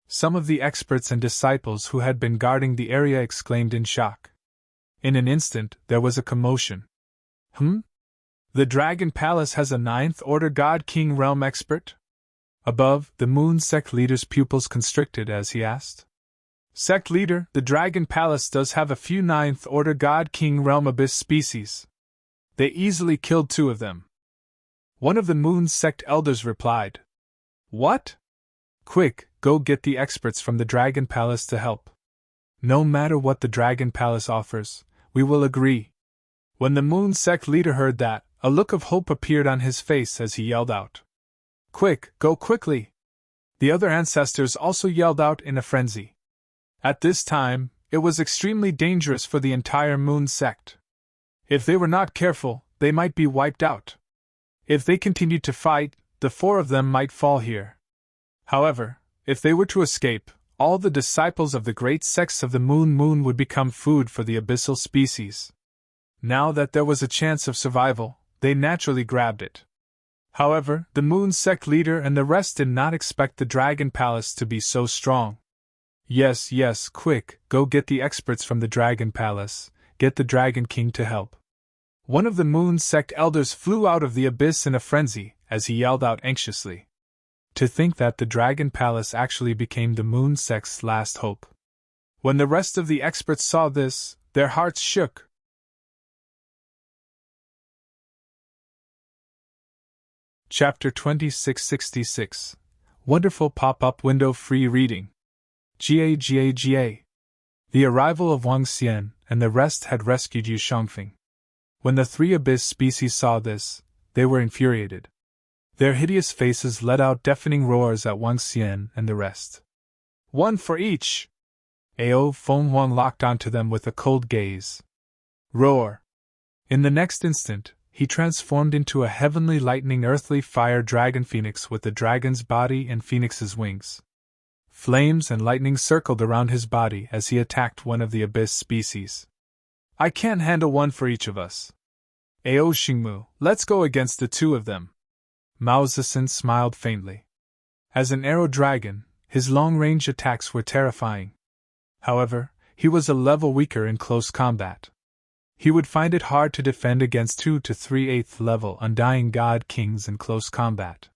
Some of the experts and disciples who had been guarding the area exclaimed in shock. In an instant, there was a commotion. The Dragon Palace has a 9th Order God King Realm expert? Above, the Moon Sect leader's pupils constricted as he asked. Sect leader, the Dragon Palace does have a few 9th Order God King Realm Abyss species. They easily killed 2 of them. One of the Moon Sect elders replied. What? Quick, go get the experts from the Dragon Palace to help. No matter what the Dragon Palace offers, we will agree. When the Moon Sect leader heard that, a look of hope appeared on his face as he yelled out. Quick, go quickly! The other ancestors also yelled out in a frenzy. At this time, it was extremely dangerous for the entire Moon Sect. If they were not careful, they might be wiped out. If they continued to fight, the 4 of them might fall here. However, if they were to escape, all the disciples of the great sects of the Moon would become food for the abyssal species. Now that there was a chance of survival, they naturally grabbed it. However, the Moon Sect leader and the rest did not expect the Dragon Palace to be so strong. Yes, quick, go get the experts from the Dragon Palace, get the Dragon King to help. One of the Moon Sect elders flew out of the abyss in a frenzy, as he yelled out anxiously. To think that the Dragon Palace actually became the Moon Sect's last hope. When the rest of the experts saw this, their hearts shook. Chapter 2666. Wonderful Pop-Up Window Free Reading. GA. The arrival of Wang Xian and the rest had rescued Yu Shangfeng. When the 3 abyss species saw this, they were infuriated. Their hideous faces let out deafening roars at Wang Xian and the rest. 1 for each! Ao Feng Huang locked onto them with a cold gaze. Roar! In the next instant, he transformed into a heavenly lightning earthly fire dragon phoenix with the dragon's body and phoenix's wings. Flames and lightning circled around his body as he attacked one of the abyss species. I can't handle one for each of us. Ao Xingmu, let's go against the two of them. Mao Zedong smiled faintly. As an arrow dragon, his long-range attacks were terrifying. However, he was a level weaker in close combat. He would find it hard to defend against 2 to 3/8 level Undying God Kings in close combat.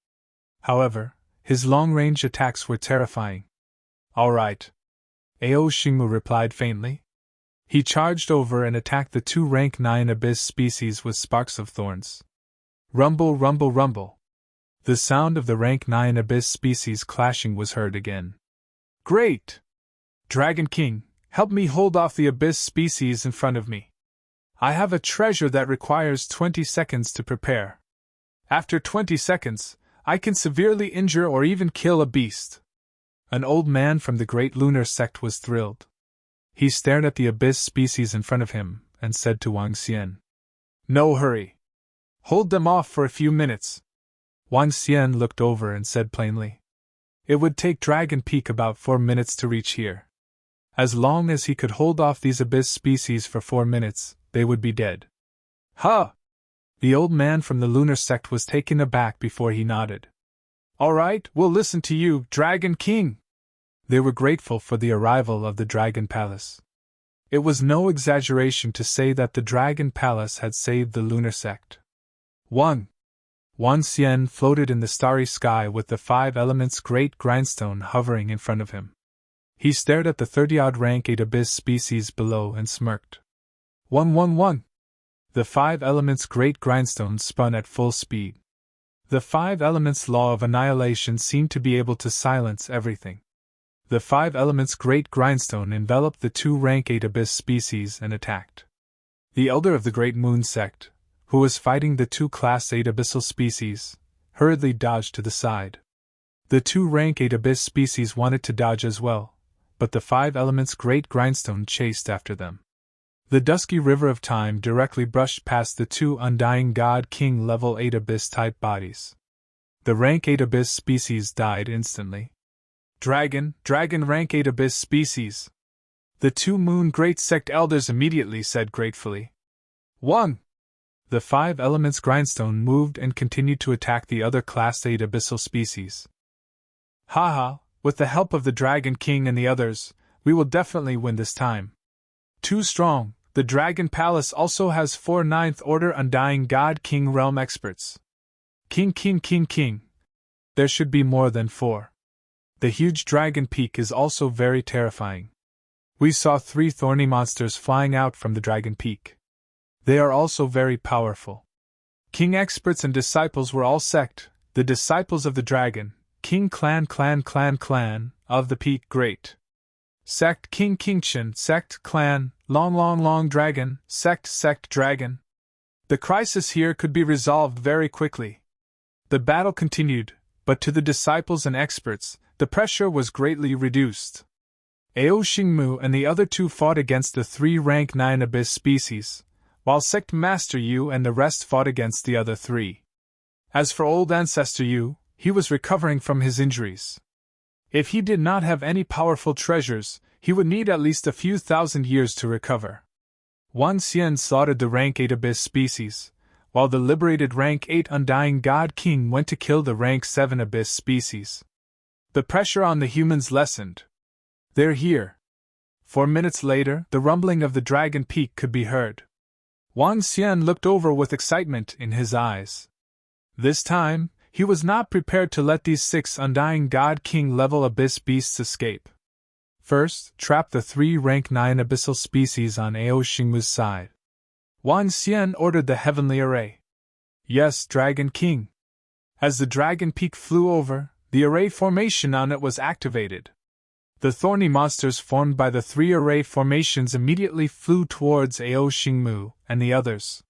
However, his long-range attacks were terrifying. All right. Ao Xingmu replied faintly. He charged over and attacked the 2 rank 9 abyss species with sparks of thorns. Rumble, rumble, rumble. The sound of the rank 9 abyss species clashing was heard again. Great! Dragon King, help me hold off the abyss species in front of me. I have a treasure that requires 20 seconds to prepare. After 20 seconds, I can severely injure or even kill a beast. An old man from the great lunar sect was thrilled. He stared at the abyss species in front of him and said to Wang Xian, No hurry. Hold them off for a few minutes. Wang Xian looked over and said plainly, It would take Dragon Peak about 4 minutes to reach here. As long as he could hold off these abyss species for 4 minutes, they would be dead. Huh! The old man from the lunar sect was taken aback before he nodded. All right, we'll listen to you, Dragon King. They were grateful for the arrival of the Dragon Palace. It was no exaggeration to say that the Dragon Palace had saved the lunar sect. Wang Xian floated in the starry sky with the 5 elements great grindstone hovering in front of him. He stared at the 30-odd rank 8 abyss species below and smirked. 111. The 5 elements great grindstone spun at full speed. The 5 elements law of annihilation seemed to be able to silence everything. The 5 elements great grindstone enveloped the 2 rank 8 abyss species and attacked. The elder of the great moon sect, who was fighting the 2 class 8 abyssal species, hurriedly dodged to the side. The 2 rank 8 abyss species wanted to dodge as well, but the 5 elements great grindstone chased after them. The dusky river of time directly brushed past the 2 Undying God King level 8 abyss-type bodies. The rank 8 abyss species died instantly. Dragon rank 8 abyss species. The 2 Moon Great Sect elders immediately said gratefully. 1. The 5 elements grindstone moved and continued to attack the other class 8 abyssal species. Haha, with the help of the Dragon King and the others, we will definitely win this time. Too strong. The Dragon Palace also has 4 9th Order Undying God King realm experts. King. There should be more than 4. The huge Dragon Peak is also very terrifying. We saw 3 thorny monsters flying out from the Dragon Peak. They are also very powerful. King experts and disciples were all sect, the disciples of the Dragon, King clan of the Peak Great. Sect King Chen, sect clan, long dragon, sect dragon. The crisis here could be resolved very quickly. The battle continued, but to the disciples and experts, the pressure was greatly reduced. Ao Xingmu and the other 2 fought against the 3 rank 9 abyss species, while Sect Master Yu and the rest fought against the other 3. As for Old Ancestor Yu, he was recovering from his injuries. If he did not have any powerful treasures, he would need at least a few thousand years to recover. Wang Xian slaughtered the rank 8 abyss species, while the liberated rank 8 Undying God King went to kill the rank 7 abyss species. The pressure on the humans lessened. They're here. 4 minutes later, the rumbling of the Dragon Peak could be heard. Wang Xian looked over with excitement in his eyes. This time, he was not prepared to let these 6 Undying God King level abyss beasts escape. First, trap the 3 rank 9 abyssal species on Ao Xingmu's side. Wang Xian ordered the heavenly array. Yes, Dragon King. As the Dragon Peak flew over, the array formation on it was activated. The thorny monsters formed by the 3 array formations immediately flew towards Ao Xingmu and the others.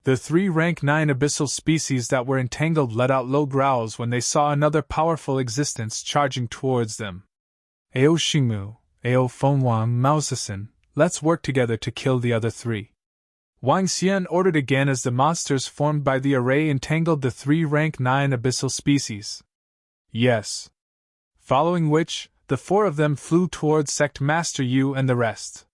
The 3 rank 9 abyssal species that were entangled let out low growls when they saw another powerful existence charging towards them. Ao Xingmu, Ao Feng Wang Mausasin, let's work together to kill the other three. Wang Xian ordered again as the monsters formed by the array entangled the three rank 9 abyssal species. Yes. Following which, the four of them flew towards Sect Master Yu and the rest.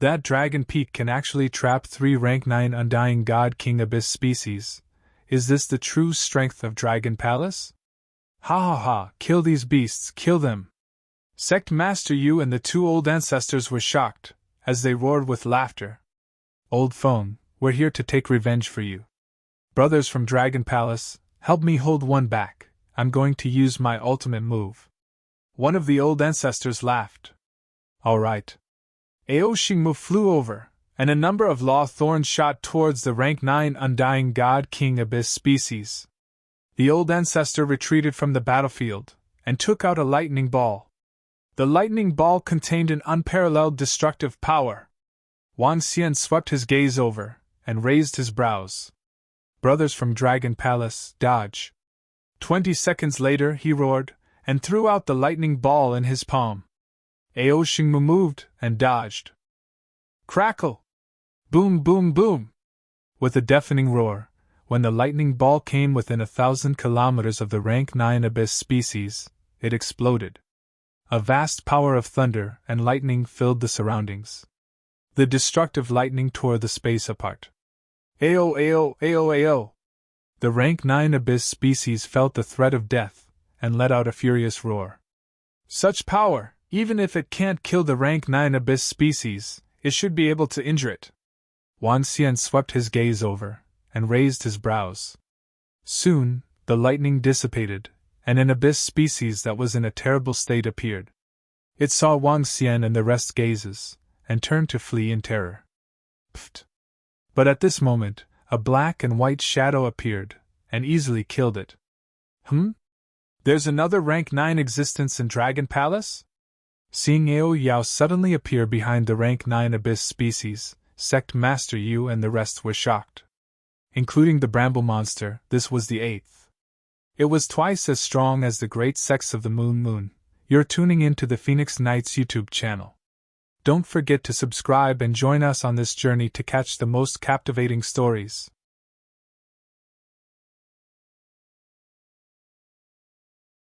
That dragon peak can actually trap 3 rank 9 undying God King Abyss species. Is this the true strength of Dragon Palace? Ha ha ha, kill these beasts, kill them! Sect Master Yu and the 2 old ancestors were shocked, as they roared with laughter. Old Feng, we're here to take revenge for you. Brothers from Dragon Palace, help me hold one back, I'm going to use my ultimate move. One of the old ancestors laughed. All right. Ao Xingmu flew over, and a number of law thorns shot towards the rank 9 undying God King Abyss species. The old ancestor retreated from the battlefield, and took out a lightning ball. The lightning ball contained an unparalleled destructive power. Wang Xian swept his gaze over, and raised his brows. Brothers from Dragon Palace, dodge. 20 seconds later he roared, and threw out the lightning ball in his palm. Ao Xingmu moved, and dodged. Crackle! Boom boom boom! With a deafening roar, when the lightning ball came within 1,000 kilometers of the rank 9 abyss species, it exploded. A vast power of thunder and lightning filled the surroundings. The destructive lightning tore the space apart. Ao ao ao ao! The rank 9 abyss species felt the threat of death, and let out a furious roar. Such power, even if it can't kill the rank 9 abyss species, it should be able to injure it. Wang Xian swept his gaze over, and raised his brows. Soon, the lightning dissipated, and an abyss species that was in a terrible state appeared. It saw Wang Xian and the rest's gazes, and turned to flee in terror. Pfft! But at this moment, a black and white shadow appeared, and easily killed it. There's another rank 9 existence in Dragon Palace? Seeing Ao Yao suddenly appear behind the rank 9 abyss species, Sect Master Yu and the rest were shocked. Including the bramble monster, this was the 8th. It was twice as strong as the great sects of the Moon. You're tuning in to the Phoenix Knights YouTube channel. Don't forget to subscribe and join us on this journey to catch the most captivating stories.